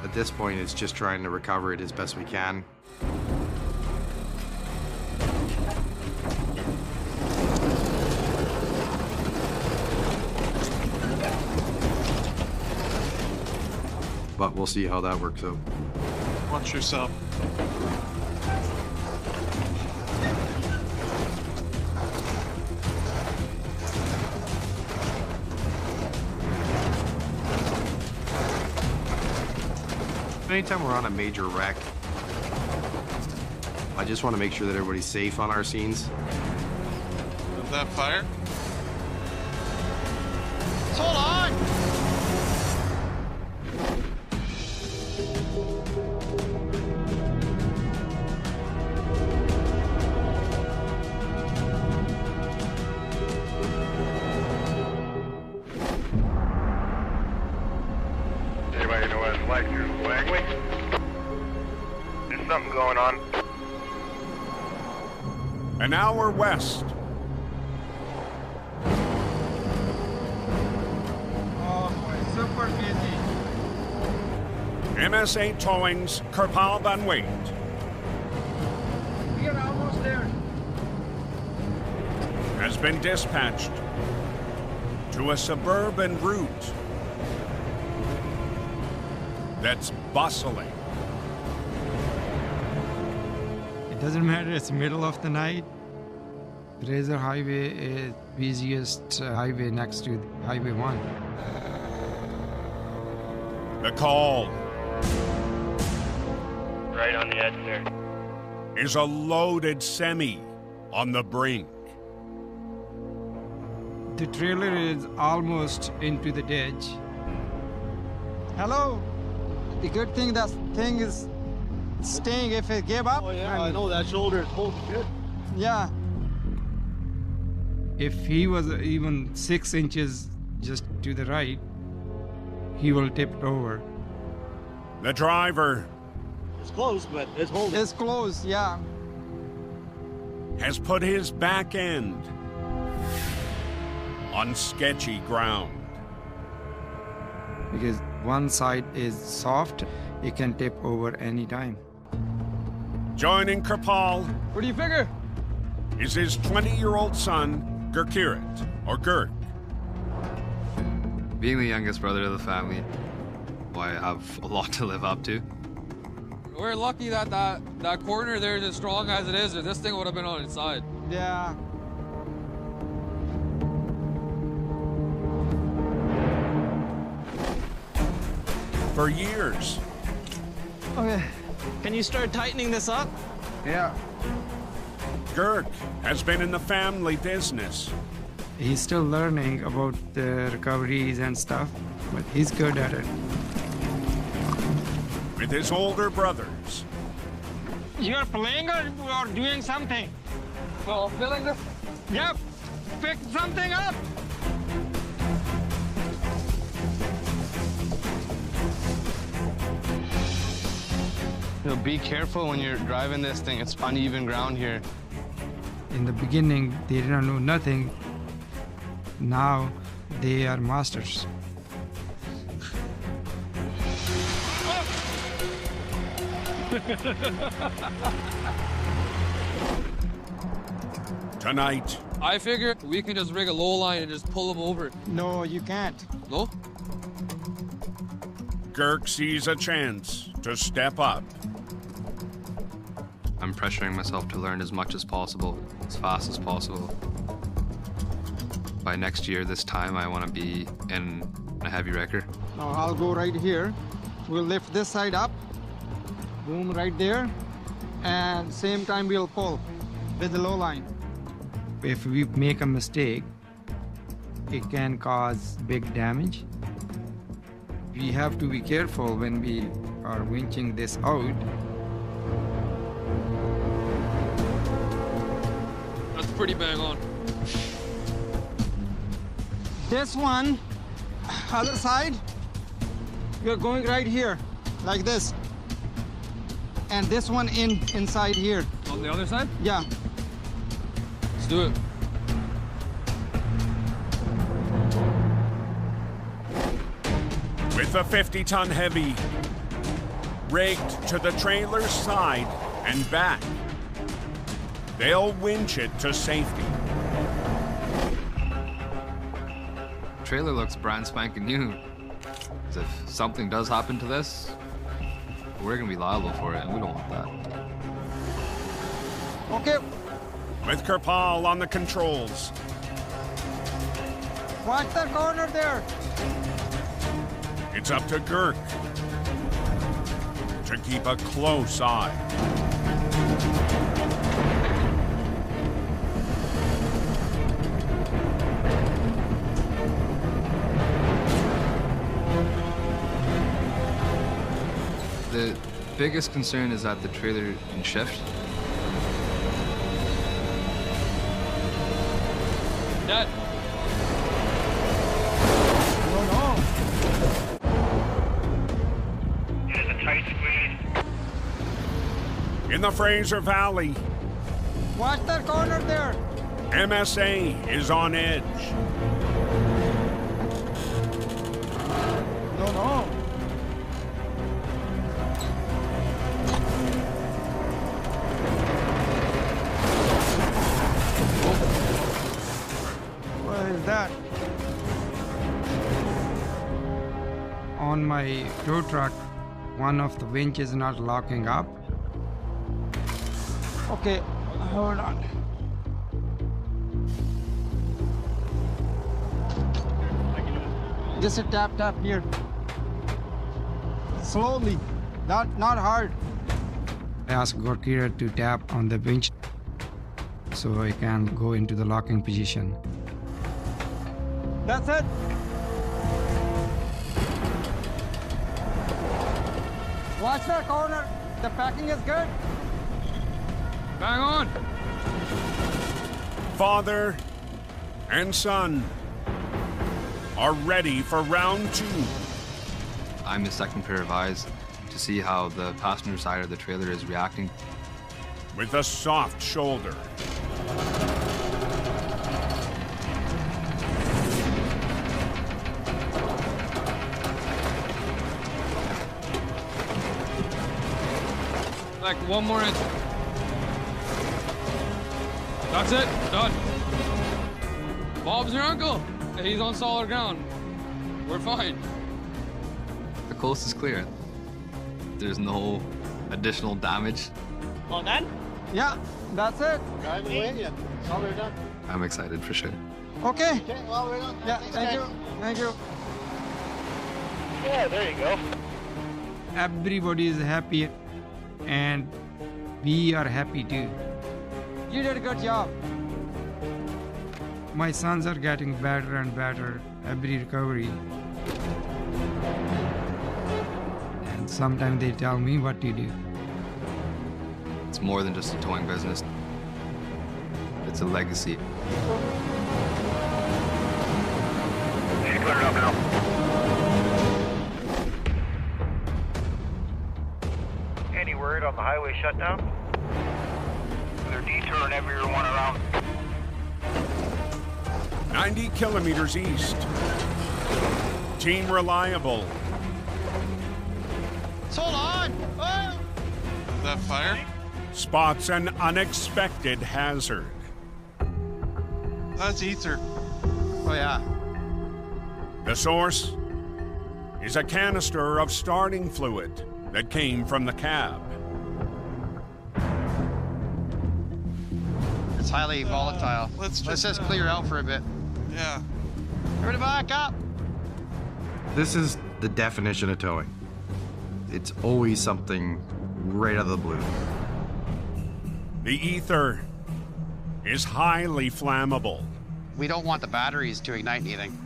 At this point, it's just trying to recover it as best we can. But we'll see how that works out. Watch yourself. Anytime we're on a major wreck, I just want to make sure that everybody's safe on our scenes. Is that fire? Hold on! Anybody know what it's like through Langley? There's something going on. An hour west. Oh boy, super busy. MSA Towing's Kerpal Van Wait We are almost there. has been dispatched to a suburban route that's bustling. It doesn't matter, it's middle of the night. Razor Highway is busiest highway next to Highway 1. The call Right on the edge there. is a loaded semi on the brink. The trailer is almost into the ditch. Hello? The good thing that thing is staying if it gave up. Oh yeah, I know that shoulder is holy shit. Yeah. If he was even 6 inches just to the right, he will tip it over. The driver It's close, but it's holding. It's close, yeah. has put his back end on sketchy ground. Because one side is soft, it can tip over any time. Joining Kerpal What do you figure? is his 20-year-old son, Gurkirit, or Gurk. Being the youngest brother of the family, I have a lot to live up to. We're lucky that that corner there is as strong as it is, or this thing would have been on its side. Yeah. For years, Okay. Can you start tightening this up? Yeah. Gurk has been in the family business. He's still learning about the recoveries and stuff, but he's good at it. With his older brothers, You're playing or you're doing something? Well, filling this. Yep. Pick something up. Be careful when you're driving this thing. It's uneven ground here. In the beginning, they didn't know nothing. Now, they are masters. tonight, I figure we can just rig a low line and just pull them over. No, you can't. No? Gurk sees a chance to step up. I'm pressuring myself to learn as much as possible, as fast as possible. By next year, this time, I want to be in a heavy wrecker. Now I'll go right here. We'll lift this side up. Boom, right there. And same time we'll pull with the low line. If we make a mistake, it can cause big damage. We have to be careful when we are winching this out. That's pretty bang on. This one, other side, you're going right here, like this. And this one inside here. On the other side? Yeah. Let's do it. With the 50-ton heavy rigged to the trailer's side and back, they'll winch it to safety. The trailer looks brand spanking new. If something does happen to this, we're gonna be liable for it, and we don't want that. Okay. With Kirpal on the controls. Watch that corner there. It's up to Girk to keep a close eye. The biggest concern is that the trailer can shift. Dad. No. It is a tight squeeze. In the Fraser Valley, Watch that corner there. MSA is on edge. No. What is that? On my tow truck, one of the winch is not locking up. Okay, hold on. Just a tap here. Slowly, not hard. I asked Gorkira to tap on the winch so I can go into the locking position. That's it. Watch that corner. The packing is good. Bang on. Father and son are ready for round 2. I'm the second pair of eyes to see how the passenger side of the trailer is reacting. With a soft shoulder. Like 1 more inch. That's it. Done. Bob's your uncle. He's on solid ground. We're fine. The coast is clear. There's no additional damage. All done? Yeah, that's it. Drive away, yeah. That's all we're done. I'm excited for sure. Okay. Okay, well, we're done. Yeah, Thanks, thank guys. you. Thank you. Yeah, there you go. Everybody is happy, and we are happy too. You did a good job. My sons are getting better and better every recovery. And sometimes they tell me what to do. It's more than just a towing business. It's a legacy. She's cleared up now. Any word on the highway shutdown? They're detouring everyone around. 90 kilometers east. Team Reliable. Hold on! Oh! Is that fire? Spots an unexpected hazard. That's ether. Oh, yeah. The source is a canister of starting fluid that came from the cab. highly volatile. Let's just clear out for a bit. Yeah. Everybody back up. This is the definition of towing. It's always something right out of the blue. The ether is highly flammable. We don't want the batteries to ignite anything.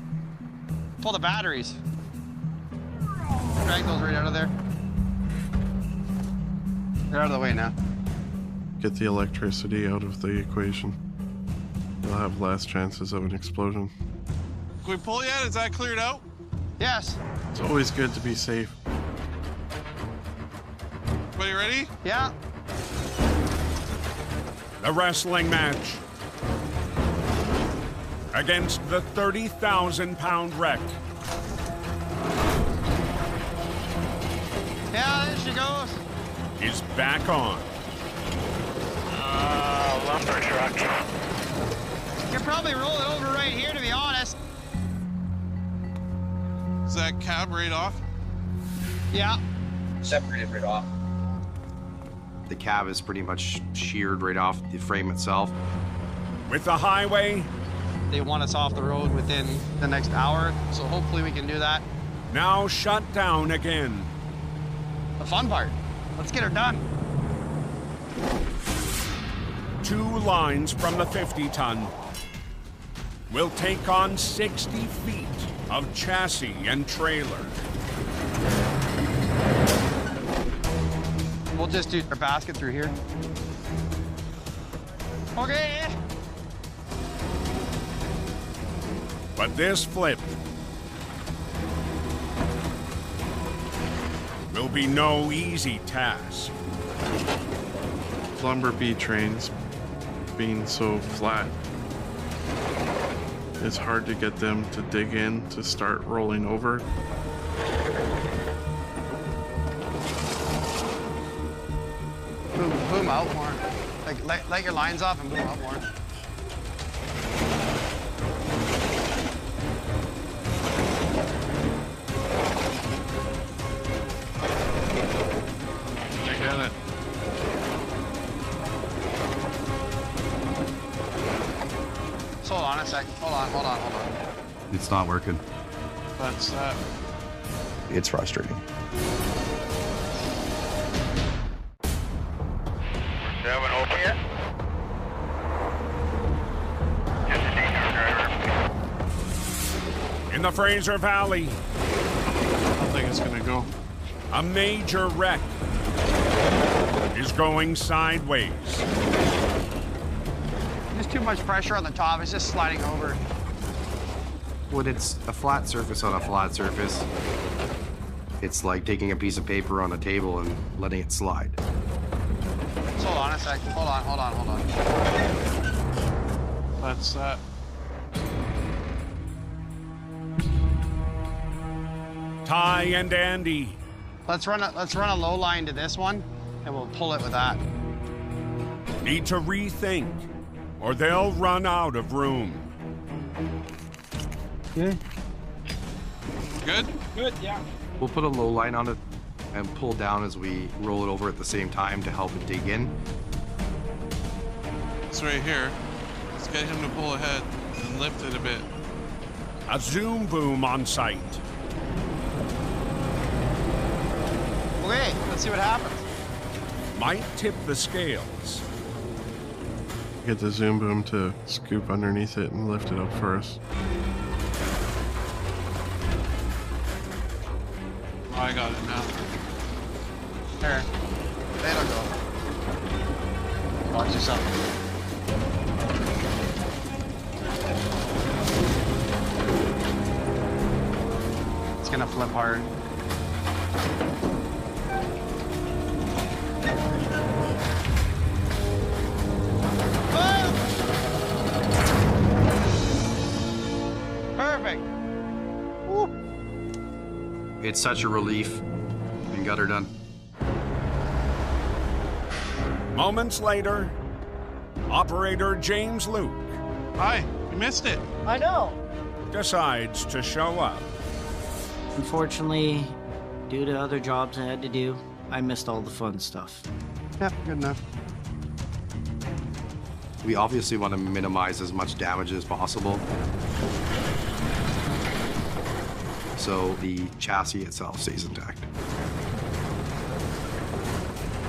Pull the batteries. Drag those right out of there. They're out of the way now. Get the electricity out of the equation. You'll have less chances of an explosion. Can we pull yet? Is that cleared out? Yes. It's always good to be safe. Everybody ready? Yeah. The wrestling match against the 30,000-pound wreck. Yeah, there she goes. Is back on. Lumber truck. You could probably roll it over right here, to be honest. Is that cab right off? Yeah. Separated right off. The cab is pretty much sheared right off the frame itself. With the highway, they want us off the road within the next hour, so hopefully we can do that. now shut down again. The fun part. Let's get her done. 2 lines from the 50-ton will take on 60 feet of chassis and trailer. We'll just do our basket through here. Okay. But this flip will be no easy task. Lumber B trains being so flat, it's hard to get them to dig in to start rolling over. Boom out more. Let your lines off and boom out more. I got it. So hold on a sec. Hold on. It's not working. That's It's frustrating. Seven open yet? Just a detour driver. In the Fraser Valley, I don't think it's gonna go. a major wreck is going sideways. There's too much pressure on the top. It's just sliding over. When it's a flat surface on a flat surface, it's like taking a piece of paper on a table and letting it slide. So hold on a sec. Hold on. That's that. Ty and Andy Let's run a low line to this one, and we'll pull it with that. need to rethink, or they'll run out of room. Okay. Good? Good, yeah. We'll put a low line on it and pull down as we roll it over at the same time to help it dig in. It's right here. Let's get him to pull ahead and lift it a bit. A zoom boom on site. Okay, let's see what happens. Might tip the scales. Get the zoom boom to scoop underneath it and lift it up for us. I got it now. There. There it'll go. Watch yourself. It's gonna flip hard. Perfect. Woo. It's such a relief. We got her done. Moments later, operator James Luke Hi, you missed it. I know. decides to show up. Unfortunately, due to other jobs I had to do, I missed all the fun stuff. Yeah, good enough. We obviously want to minimize as much damage as possible. So the chassis itself stays intact.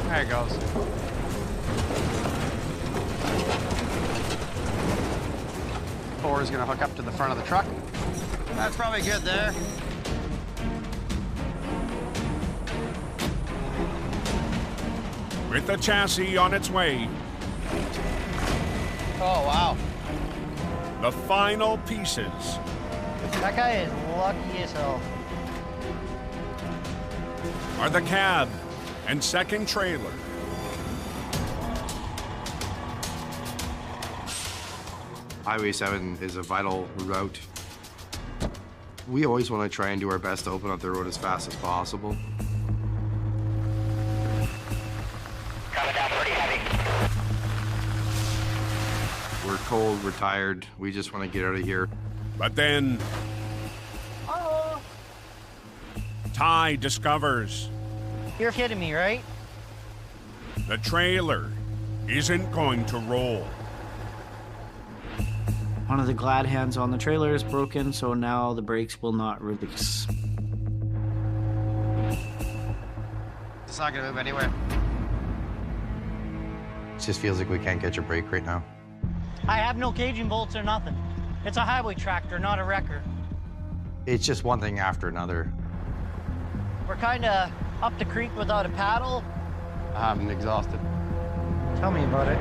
There it goes. Four is going to hook up to the front of the truck. That's probably good there. With the chassis on its way, Oh, wow. the final pieces. That guy is lucky as hell. Are the cab and second trailer. Highway 7 is a vital route. We always want to try and do our best to open up the road as fast as possible. Coming down pretty heavy. We're cold, we're tired, we just want to get out of here. But then, Ty discovers You're kidding me, right? the trailer isn't going to roll. One of the glad hands on the trailer is broken, so now the brakes will not release. It's not going to move anywhere. It just feels like we can't catch a break right now. I have no caging bolts or nothing. It's a highway tractor, not a wrecker. It's just one thing after another. We're kind of up the creek without a paddle. I'm exhausted. Tell me about it.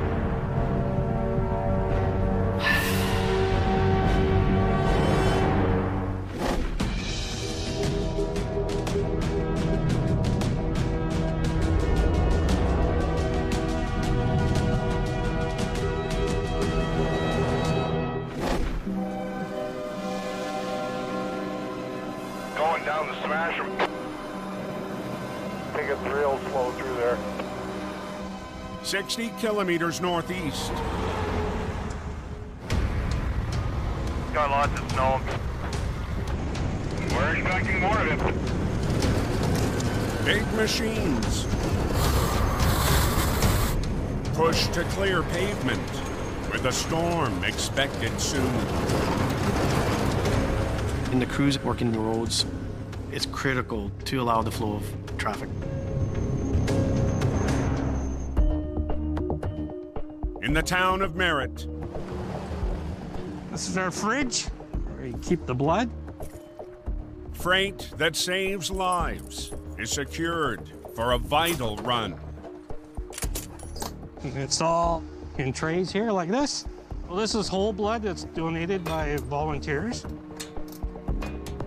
Going down the smasher. Take it real slow through there. 60 kilometers northeast. Got lots of snow. We're expecting more of it. Big machines. Push to clear pavement with a storm expected soon. And the crews working the roads, it's critical to allow the flow of traffic. In the town of Merritt, This is our fridge where you keep the blood. freight that saves lives is secured for a vital run. And it's all in trays here like this. Well, this is whole blood that's donated by volunteers.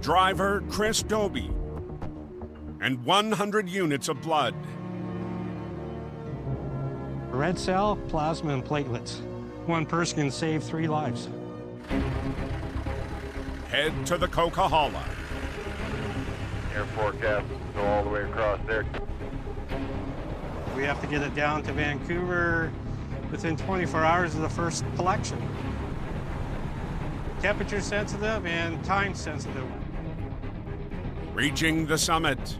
Driver Chris Doby and 100 units of blood. Red cell, plasma, and platelets. One person can save 3 lives. Head to the Coca-Cola. Air forecast, go all the way across there. We have to get it down to Vancouver within 24 hours of the first collection. Temperature sensitive and time sensitive. Reaching the summit,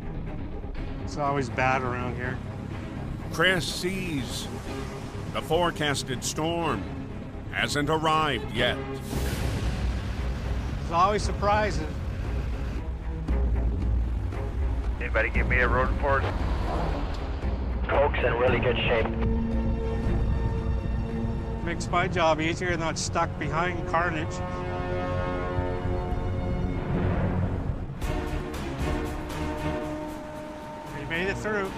It's always bad around here. Chris sees the forecasted storm hasn't arrived yet. It's always surprises. Anybody give me a road report? Coke's in really good shape. Makes my job easier, not stuck behind carnage. We made it through.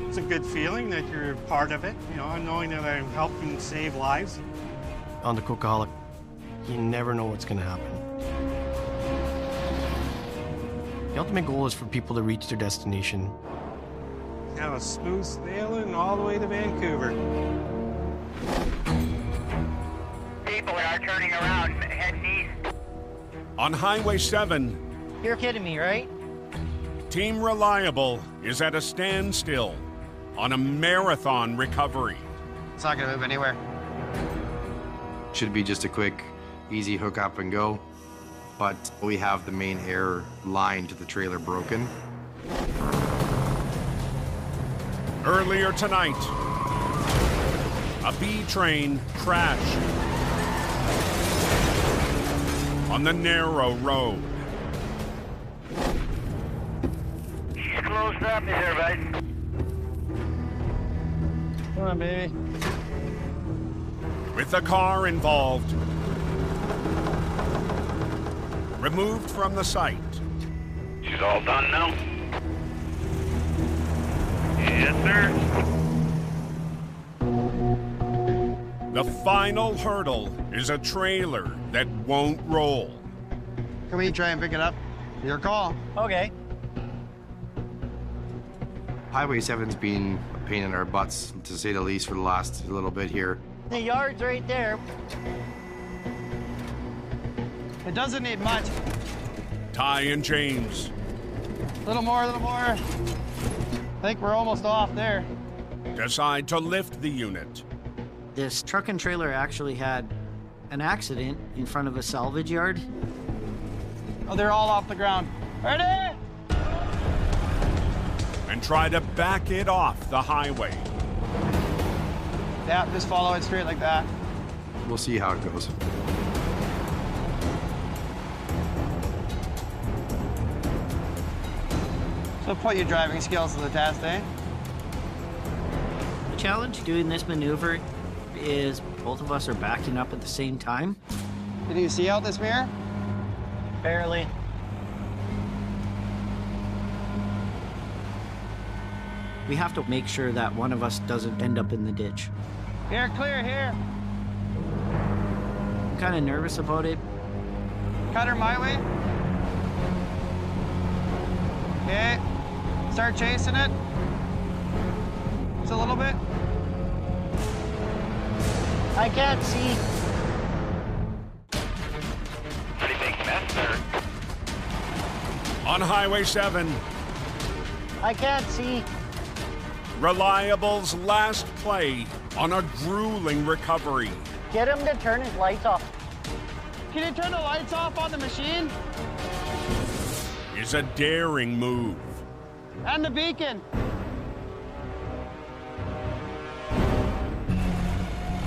It's a good feeling that you're part of it, you know, and knowing that I'm helping save lives. On the Coca-Cola, you never know what's going to happen. The ultimate goal is for people to reach their destination. Have a smooth sailing all the way to Vancouver. People are turning around, heading east. On Highway 7, You're kidding me, right? Team Reliable is at a standstill on a marathon recovery. It's not going to move anywhere. Should be just a quick, easy hook up and go. But we have the main air line to the trailer broken. Earlier tonight, A B train crashed on the narrow road. She's closed up. Is everybody? Come on, baby. With the car involved, removed from the site. She's all done now? Yes, sir. The final hurdle is a trailer that won't roll. Can we try and pick it up? Your call. Okay. Highway 7's been a pain in our butts, to say the least, for the last little bit here. The yard's right there. It doesn't need much. Ty and James. A little more, a little more. I think we're almost off there. Decide to lift the unit. This truck and trailer actually had an accident in front of a salvage yard. Oh, they're all off the ground. Ready? And try to back it off the highway. Yeah, just follow it straight like that. We'll see how it goes. So put your driving skills to the test, eh? The challenge doing this maneuver is both of us are backing up at the same time. Can you see out this mirror? Barely. We have to make sure that one of us doesn't end up in the ditch. Here, clear, here. I'm kind of nervous about it. Cut her my way. Okay. Start chasing it. Just a little bit. I can't see. Pretty big mess there. On Highway 7, I can't see. Reliable's last play on a grueling recovery. Get him to turn his lights off. Can you turn the lights off on the machine? Is a daring move. And the beacon.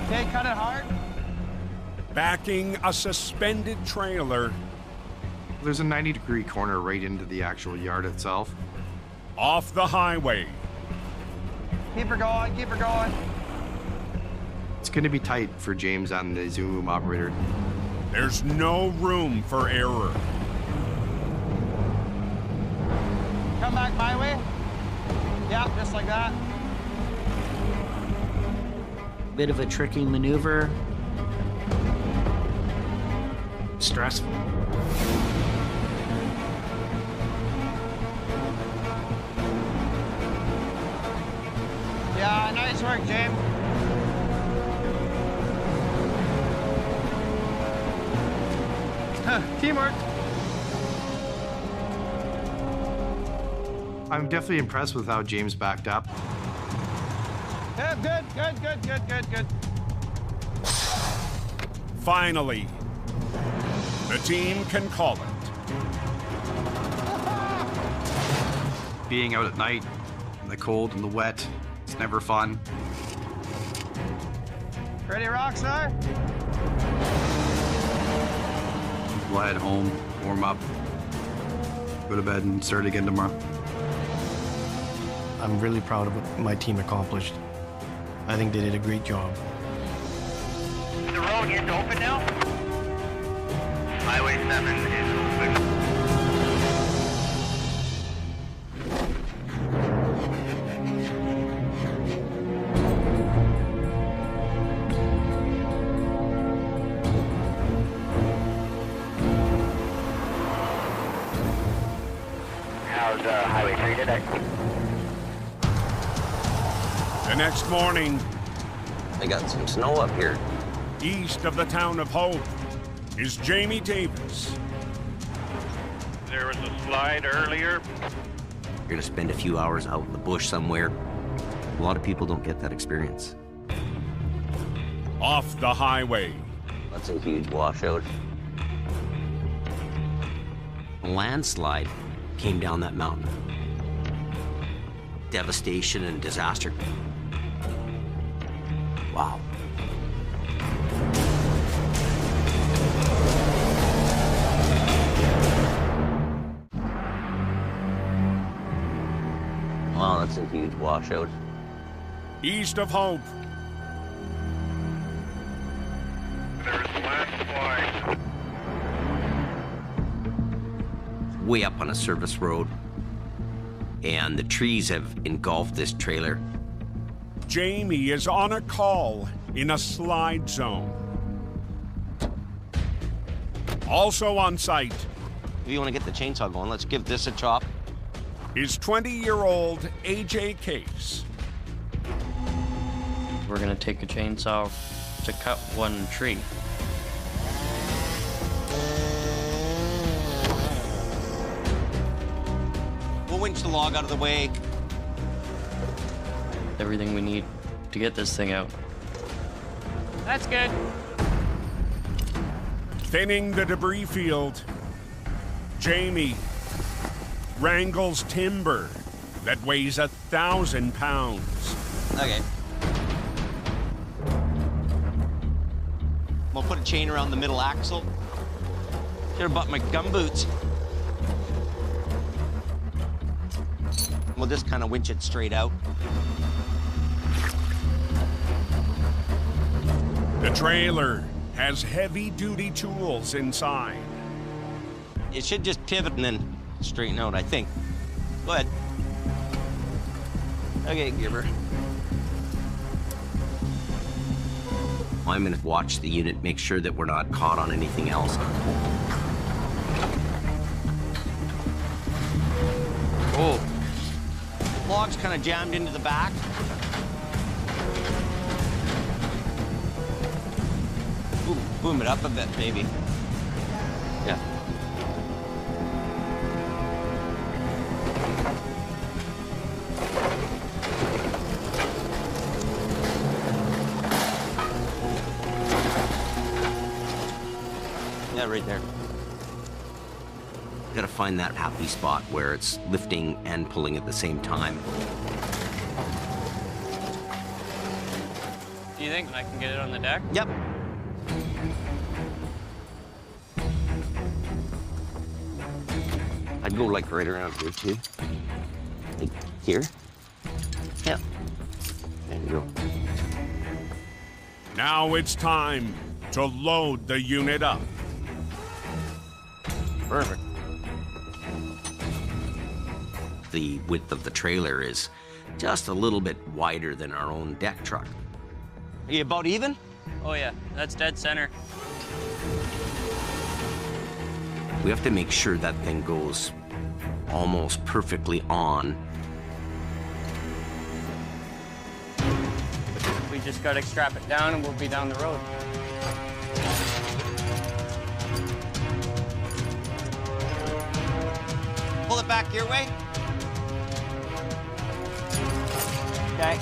Okay, cut it hard. Backing a suspended trailer. There's a 90-degree corner right into the actual yard itself. Off the highway. Keep her going, keep her going. It's going to be tight for James and the zoom boom operator. There's no room for error. Come back my way. Yeah, just like that. Bit of a tricky maneuver. Stressful. Yeah, nice work, James. Teamwork. I'm definitely impressed with how James backed up. Yeah, good. Finally, the team can call it. Being out at night, in the cold and the wet, it's never fun. Ready, Rockstar? We'll head home, warm up, go to bed, and start again tomorrow. I'm really proud of what my team accomplished. I think they did a great job. Is the road getting open now? Highway 7 is open. How's Highway 3 today? The next morning, I got some snow up here. east of the town of Hope, is Jamie Davis. There was a slide earlier. You're gonna spend a few hours out in the bush somewhere. A lot of people don't get that experience. Off the highway. That's a huge washout. A landslide came down that mountain. Devastation and disaster. Wow. Wow, that's a huge washout. East of Hope. Way up on a service road, and the trees have engulfed this trailer. Jamie is on a call in a slide zone. Also on site. If you want to get the chainsaw going, let's give this a chop. Is 20-year-old AJ Case. We're gonna take a chainsaw to cut one tree. We'll winch the log out of the way. Everything we need to get this thing out. That's good. Thinning the debris field. Jamie wrangles timber that weighs 1,000 pounds. Okay. We'll put a chain around the middle axle. Should have bought my gumboots. We'll just kind of winch it straight out. The trailer has heavy-duty tools inside. It should just pivot and then straighten out, I think. Go ahead. Okay, Gibber. I'm gonna watch the unit, make sure that we're not caught on anything else. Oh. Log's kind of jammed into the back. Ooh, boom it up a bit, maybe. Yeah. Yeah, right there. Gotta find that happy spot where it's lifting and pulling at the same time. Do you think I can get it on the deck? Yep. I'd go like right around here too. Like here. Yeah. There you go. Now it's time to load the unit up. Perfect. The width of the trailer is just a little bit wider than our own deck truck. Are you about even? Oh yeah, that's dead center. We have to make sure that thing goes almost perfectly on. We just gotta strap it down and we'll be down the road. Pull it back your way. Okay.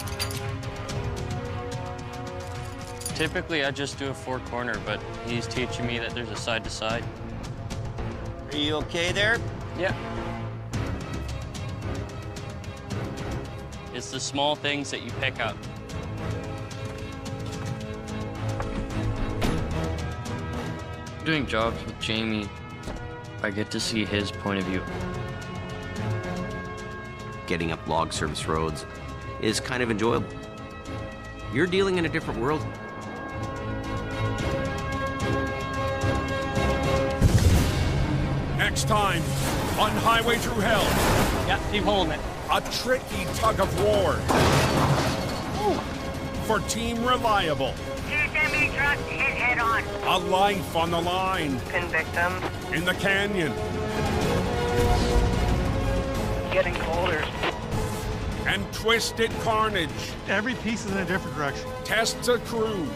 Typically, I just do a four-corner, but he's teaching me that there's a side-to-side. Are you okay there? Yeah. It's the small things that you pick up. Doing jobs with Jamie, I get to see his point of view. Getting up log service roads is kind of enjoyable. You're dealing in a different world. Next time on Highway Thru Hell. Yeah, keep holding it. A tricky tug of war. Ooh. For Team Reliable. Enemy truck hit head on. A life on the line. Convict them. In the canyon. Getting colder. And twisted carnage. Every piece is in a different direction. Tests a crew.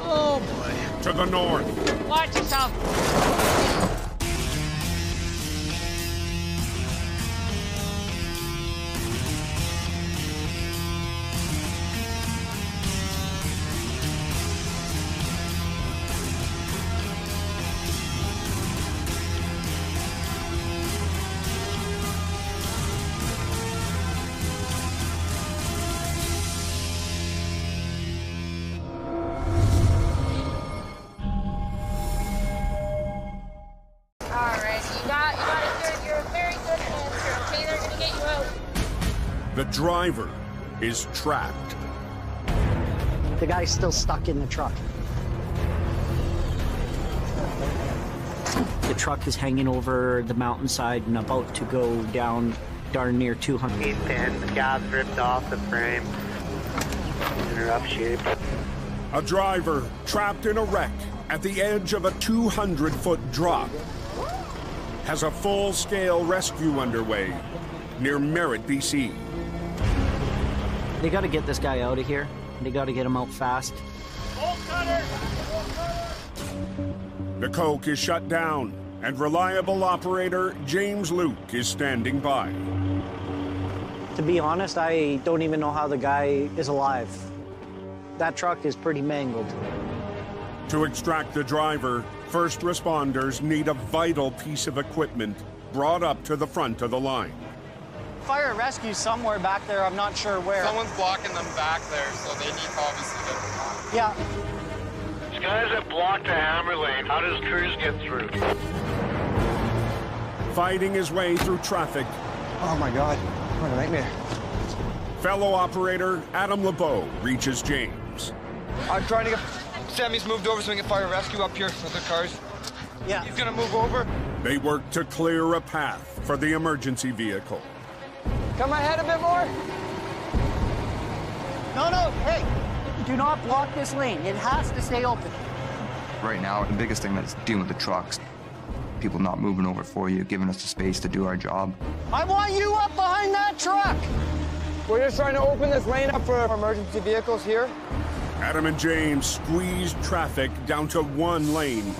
Oh boy. To the north. Watch yourself. The driver is trapped. The guy's still stuck in the truck. The truck is hanging over the mountainside and about to go down darn near 200. He's pinned, the gas ripped off the frame. In rough shape. A driver trapped in a wreck at the edge of a 200-foot drop has a full-scale rescue underway near Merritt, BC. They got to get this guy out of here. They got to get him out fast. The coke is shut down, and reliable operator James Luke is standing by. To be honest, I don't even know how the guy is alive. That truck is pretty mangled. To extract the driver, first responders need a vital piece of equipment brought up to the front of the line. Fire and rescue somewhere back there, I'm not sure where. Someone's blocking them back there, so they need to obviously get... Yeah. These guys have blocked the hammer lane. How does Cruz get through? Fighting his way through traffic. Oh my God, what a nightmare. Fellow operator Adam LeBeau reaches James. I'm trying to get... Sammy's moved over so we can fire rescue up here with the cars. Yeah. He's gonna move over. They work to clear a path for the emergency vehicle. Come ahead a bit more. No, hey, do not block this lane. It has to stay open. Right now, the biggest thing that's dealing with the trucks. People not moving over for you, giving us the space to do our job. I want you up behind that truck. We're just trying to open this lane up for emergency vehicles here. Adam and James squeeze traffic down to one lane,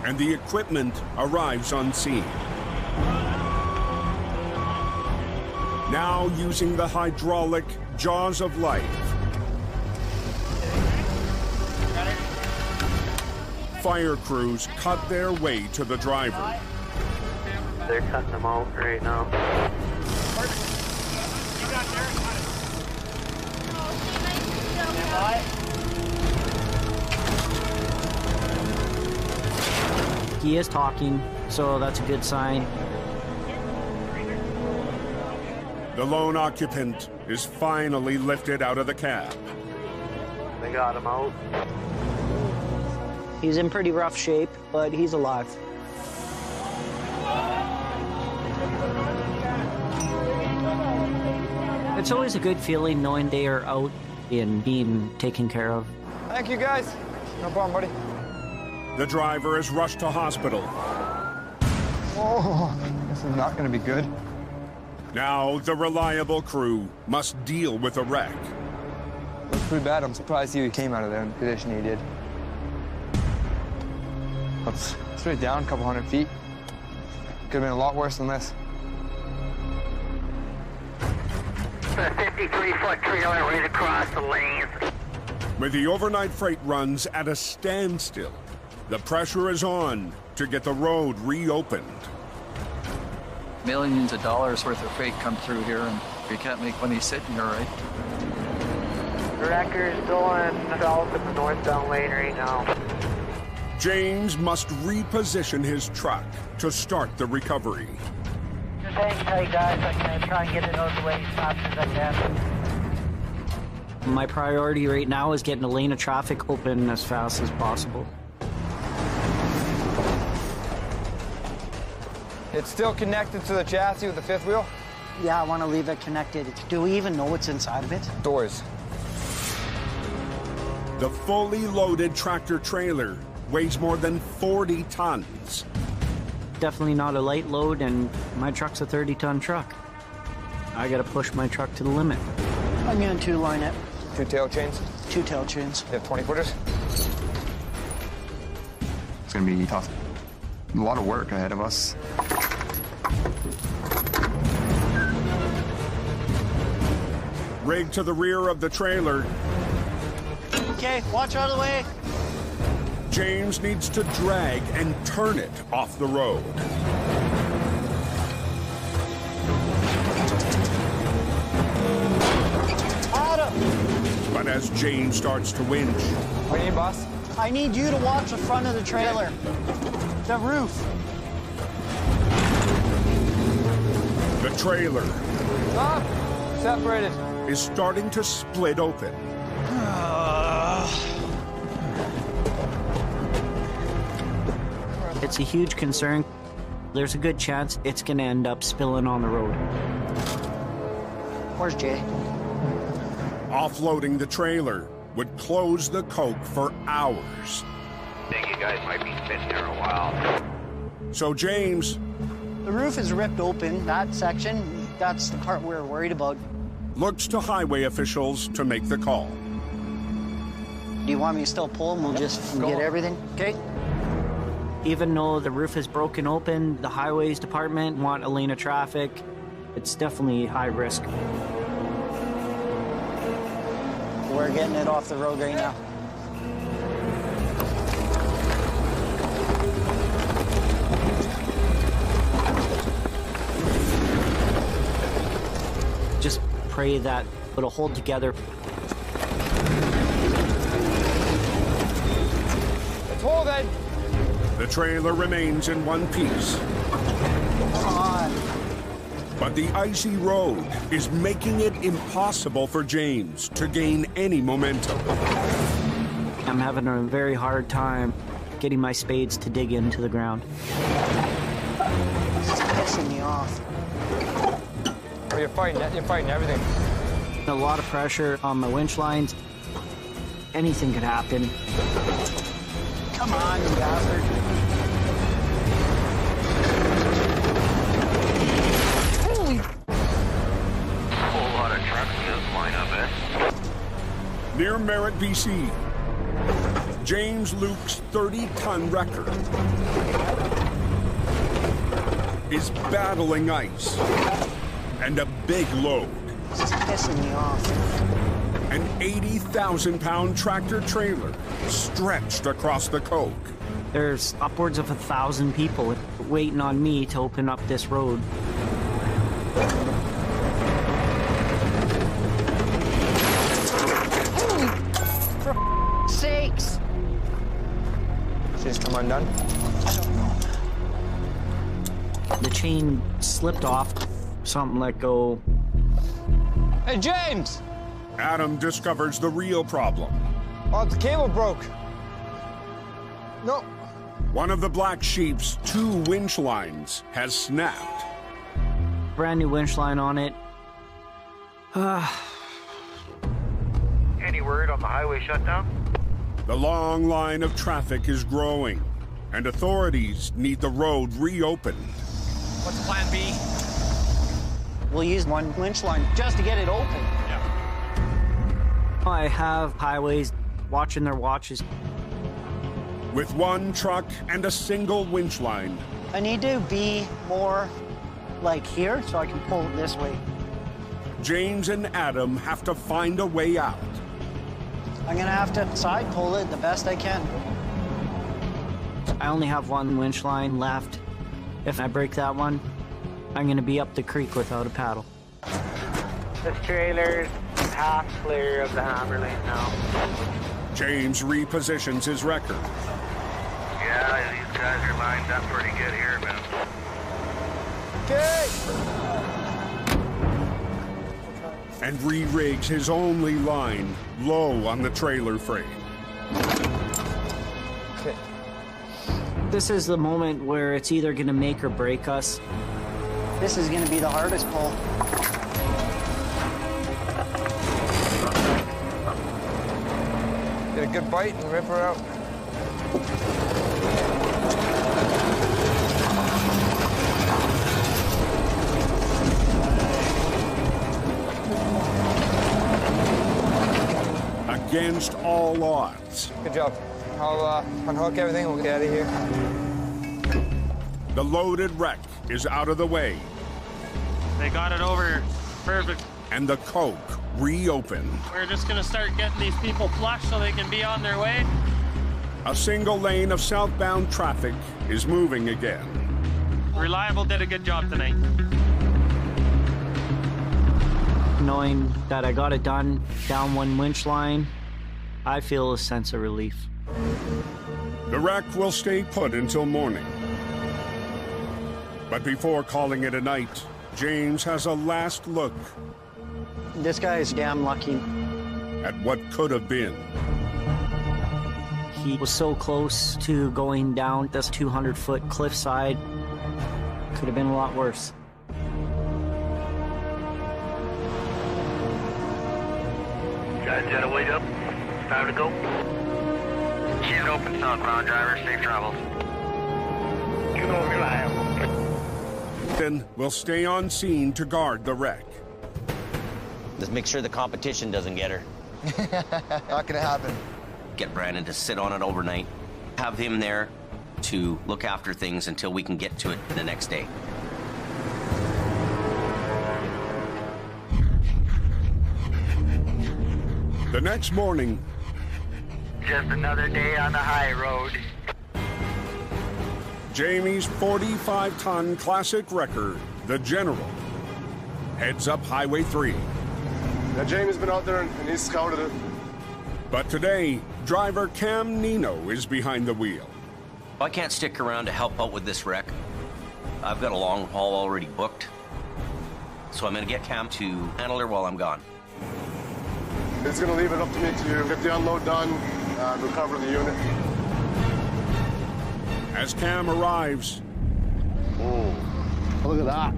and the equipment arrives on scene. Now using the hydraulic jaws of life, fire crews cut their way to the driver. They're cutting them out right now. He is talking, so that's a good sign. The lone occupant is finally lifted out of the cab. They got him out. He's in pretty rough shape, but he's alive. It's always a good feeling knowing they are out and being taken care of. Thank you, guys. No problem, buddy. The driver is rushed to hospital. Oh, this is not going to be good. Now the reliable crew must deal with a wreck. It's pretty bad. I'm surprised he came out of there in the condition he did. It's straight down a couple 100 feet. Could have been a lot worse than this. A 53-foot trailer right across the lanes. With the overnight freight runs at a standstill, the pressure is on to get the road reopened. Millions of dollars worth of freight come through here, and you can't make money sitting here, right? The wrecker's going south of the northbound lane right now. James must reposition his truck to start the recovery. Just hang tight, guys. I'm going to try and get it out of the way as fast as I can. My priority right now is getting a lane of traffic open as fast as possible. It's still connected to the chassis with the fifth wheel? Yeah, I want to leave it connected. Do we even know what's inside of it? Doors. The fully loaded tractor trailer weighs more than 40 tons. Definitely not a light load, and my truck's a 30-ton truck. I gotta push my truck to the limit. I'm going to two-line it. 2 tail chains? 2 tail chains. You have 20-footers? It's going to be tough. A lot of work ahead of us. Rigged to the rear of the trailer, Okay, watch out of the way. James needs to drag and turn it off the road. Adam! But as James starts to winch, What do you need, boss? I need you to watch the front of the trailer. The roof. the trailer Stop! Separated. Is starting to split open. It's a huge concern. There's a good chance it's going to end up spilling on the road. Where's Jay? Offloading the trailer would close the coke for hours. I think you guys might be sitting there a while. So James... The roof is ripped open, that section. That's the part we're worried about. Looks to highway officials to make the call. Do you want me to still pull and we'll just get everything? Okay. Even though the roof is broken open, the highways department want a lane of traffic. It's definitely high risk. We're getting it off the road right now. Just pray that it'll hold together. It's holding. The trailer remains in one piece. Come on. But the icy road is making it impossible for James to gain any momentum. I'm having a very hard time getting my spades to dig into the ground. It's pissing me off. Oh, you're fighting everything. A lot of pressure on my winch lines. Anything could happen. Come on, you bastard. Holy... Whole lot of trucks in this lineup, eh? Near Merritt, BC, James Luke's 30-ton wrecker is battling ice and a big load. It's pissing me off. An 80,000-pound tractor trailer stretched across the coke. There's upwards of 1,000 people waiting on me to open up this road. For sakes! She's come undone? I don't know. The chain slipped off. Something let go. Hey, James! Adam discovers the real problem. Oh, the cable broke. No. One of the black sheep's 2 winch lines has snapped. Brand new winch line on it. Any word on the highway shutdown? The long line of traffic is growing, and authorities need the road reopened. What's plan B? We'll use one winch line just to get it open. I have highways watching their watches. With 1 truck and a single winch line. I need to be more like here so I can pull it this way. James and Adam have to find a way out. I'm gonna have to side pull it the best I can. I only have 1 winch line left. If I break that one, I'm gonna be up the creek without a paddle. This trailer's half clear of the hammer lane now. James repositions his wrecker. Yeah, these guys are lined up pretty good here, man. Okay. And re-rigs his only line low on the trailer frame. Okay. This is the moment where it's either gonna make or break us. This is gonna be the hardest pull. Get a good bite and rip her out. Against all odds. Good job. I'll unhook everything and we'll get out of here. The loaded wreck is out of the way. They got it over. Perfect. And the coke reopened. We're just gonna start getting these people flush so they can be on their way. A single lane of southbound traffic is moving again. Reliable did a good job tonight. Knowing that I got it done, down 1 winch line, I feel a sense of relief. The wreck will stay put until morning. But before calling it a night, James has a last look This guy is damn lucky. at what could have been. He was so close to going down this 200-foot cliffside. Could have been a lot worse. Guys, got to wait up. Time to go. Shit open, southbound driver. Safe travels. You know where I am. Then we'll stay on scene to guard the wreck. Let's make sure the competition doesn't get her. Not gonna happen. Get Brandon to sit on it overnight. Have him there to look after things until we can get to it the next day. The next morning, Just another day on the high road. Jamie's 45-ton classic wrecker, the General, heads up Highway 3. Yeah, Jamie's been out there and he's scouted it. But today, driver Cam Nino is behind the wheel. I can't stick around to help out with this wreck. I've got a long haul already booked. So I'm gonna get Cam to handle her while I'm gone. It's gonna leave it up to me to get the unload done, recover the unit. As Cam arrives, oh, look at that.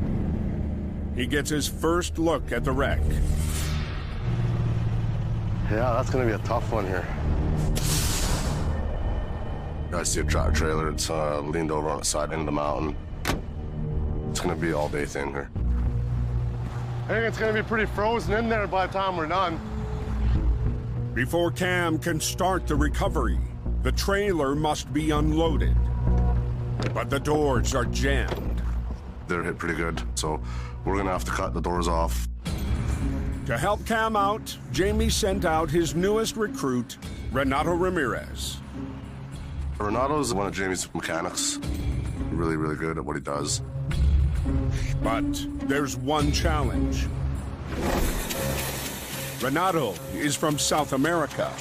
He gets his first look at the wreck. Yeah, that's gonna be a tough one here. I see a tractor trailer. It's leaned over on the side end of the mountain. It's gonna be an all-day thing here. I think it's gonna be pretty frozen in there by the time we're done. Before Cam can start the recovery, the trailer must be unloaded. But the doors are jammed. They're hit pretty good, so we're gonna have to cut the doors off. To help Cam out, Jamie sent out his newest recruit, Renato Ramirez. Renato's one of Jamie's mechanics. Really, really good at what he does. But there's one challenge. Renato is from South America.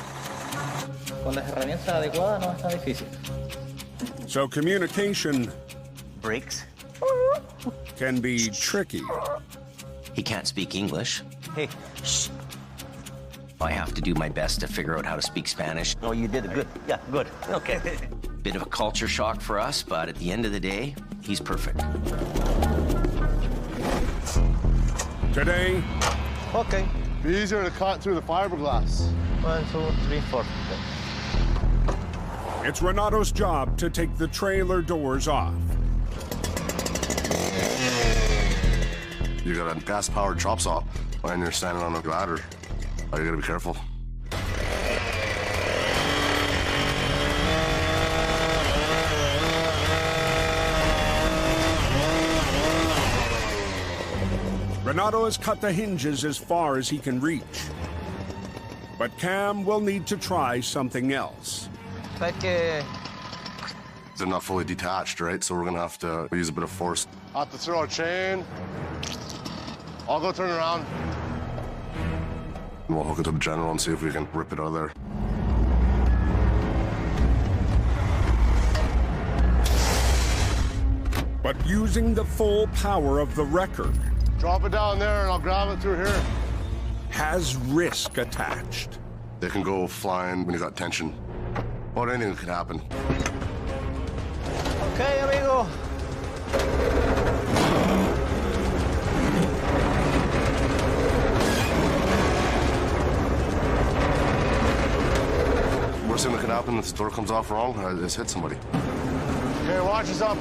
Con las herramientas adecuadas no es tan difícil. So communication breaks can be tricky. He can't speak English. Hey, shh. I have to do my best to figure out how to speak Spanish. Oh, you did it good. Yeah, good. Okay. Bit of a culture shock for us, but at the end of the day, he's perfect. Today, okay. Be easier to cut through the fiberglass. 1, 2, 3, 4. it's Renato's job to take the trailer doors off. You got a gas-powered chop saw when you're standing on a ladder. Oh, you gotta be careful. Renato has cut the hinges as far as he can reach. But Cam will need to try something else. They're not fully detached, right? So we're gonna have to use a bit of force. I have to throw a chain. I'll go turn around. And we'll hook it to the General and see if we can rip it out of there. But using the full power of the wrecker, drop it down there and I'll grab it through here. Has risk attached. They can go flying when you got tension. About anything could happen. Okay, amigo. Worst thing that could happen if the door comes off wrong is hit somebody. Okay, watch us up.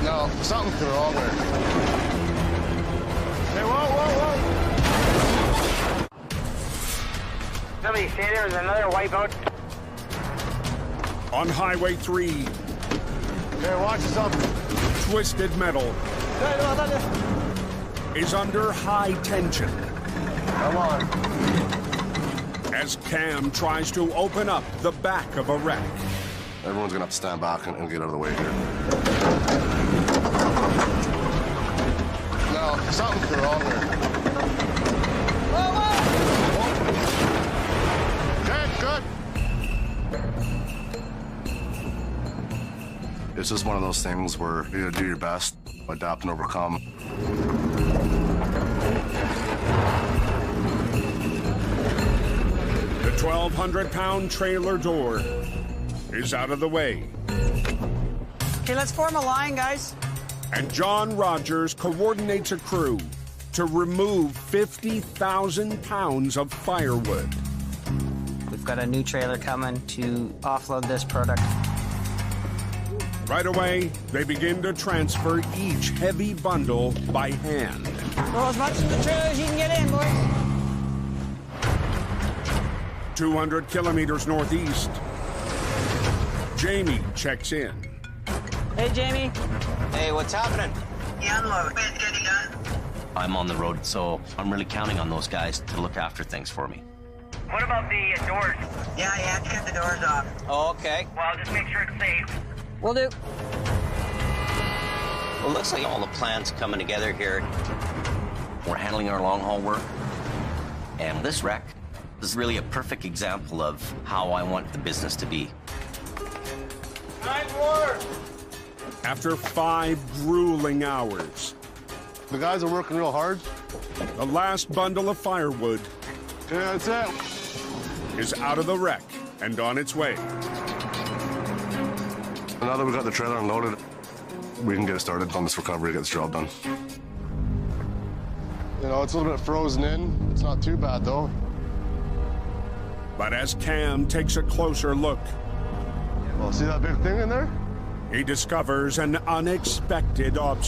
No, something's going wrong there. Hey, whoa! Somebody say there was another wipeout. On Highway 3, okay, watch us up. Twisted Metal is under high tension. Come on. As Cam tries to open up the back of a wreck. Everyone's gonna have to stand back and get out of the way here. No, something's wrong there. Good. It's just one of those things where you gotta do your best, adapt and overcome. The 1,200-pound trailer door is out of the way. Okay, let's form a line, guys. And John Rogers coordinates a crew to remove 50,000 pounds of firewood. We've got a new trailer coming to offload this product. Right away, they begin to transfer each heavy bundle by hand. Throw as much of the trailer as you can get in, boys. 200 kilometers northeast, Jamie checks in. Hey, Jamie. Hey, what's happening? Yeah, unload. When's getting done? I'm on the road, so I'm really counting on those guys to look after things for me. What about the doors? Yeah, shut the doors off. Oh, okay. Well, just make sure it's safe. Will do. Well, it looks like all the plans coming together here. We're handling our long-haul work, and this wreck is really a perfect example of how I want the business to be. 9-4. After 5 grueling hours, the guys are working real hard. The last bundle of firewood that's it. Is out of the wreck and on its way. Now that we got the trailer unloaded, we can get started on this recovery, get this job done. You know, it's a little bit frozen in. It's not too bad, though. But as Cam takes a closer look, well, see that big thing in there? he discovers an unexpected obstacle.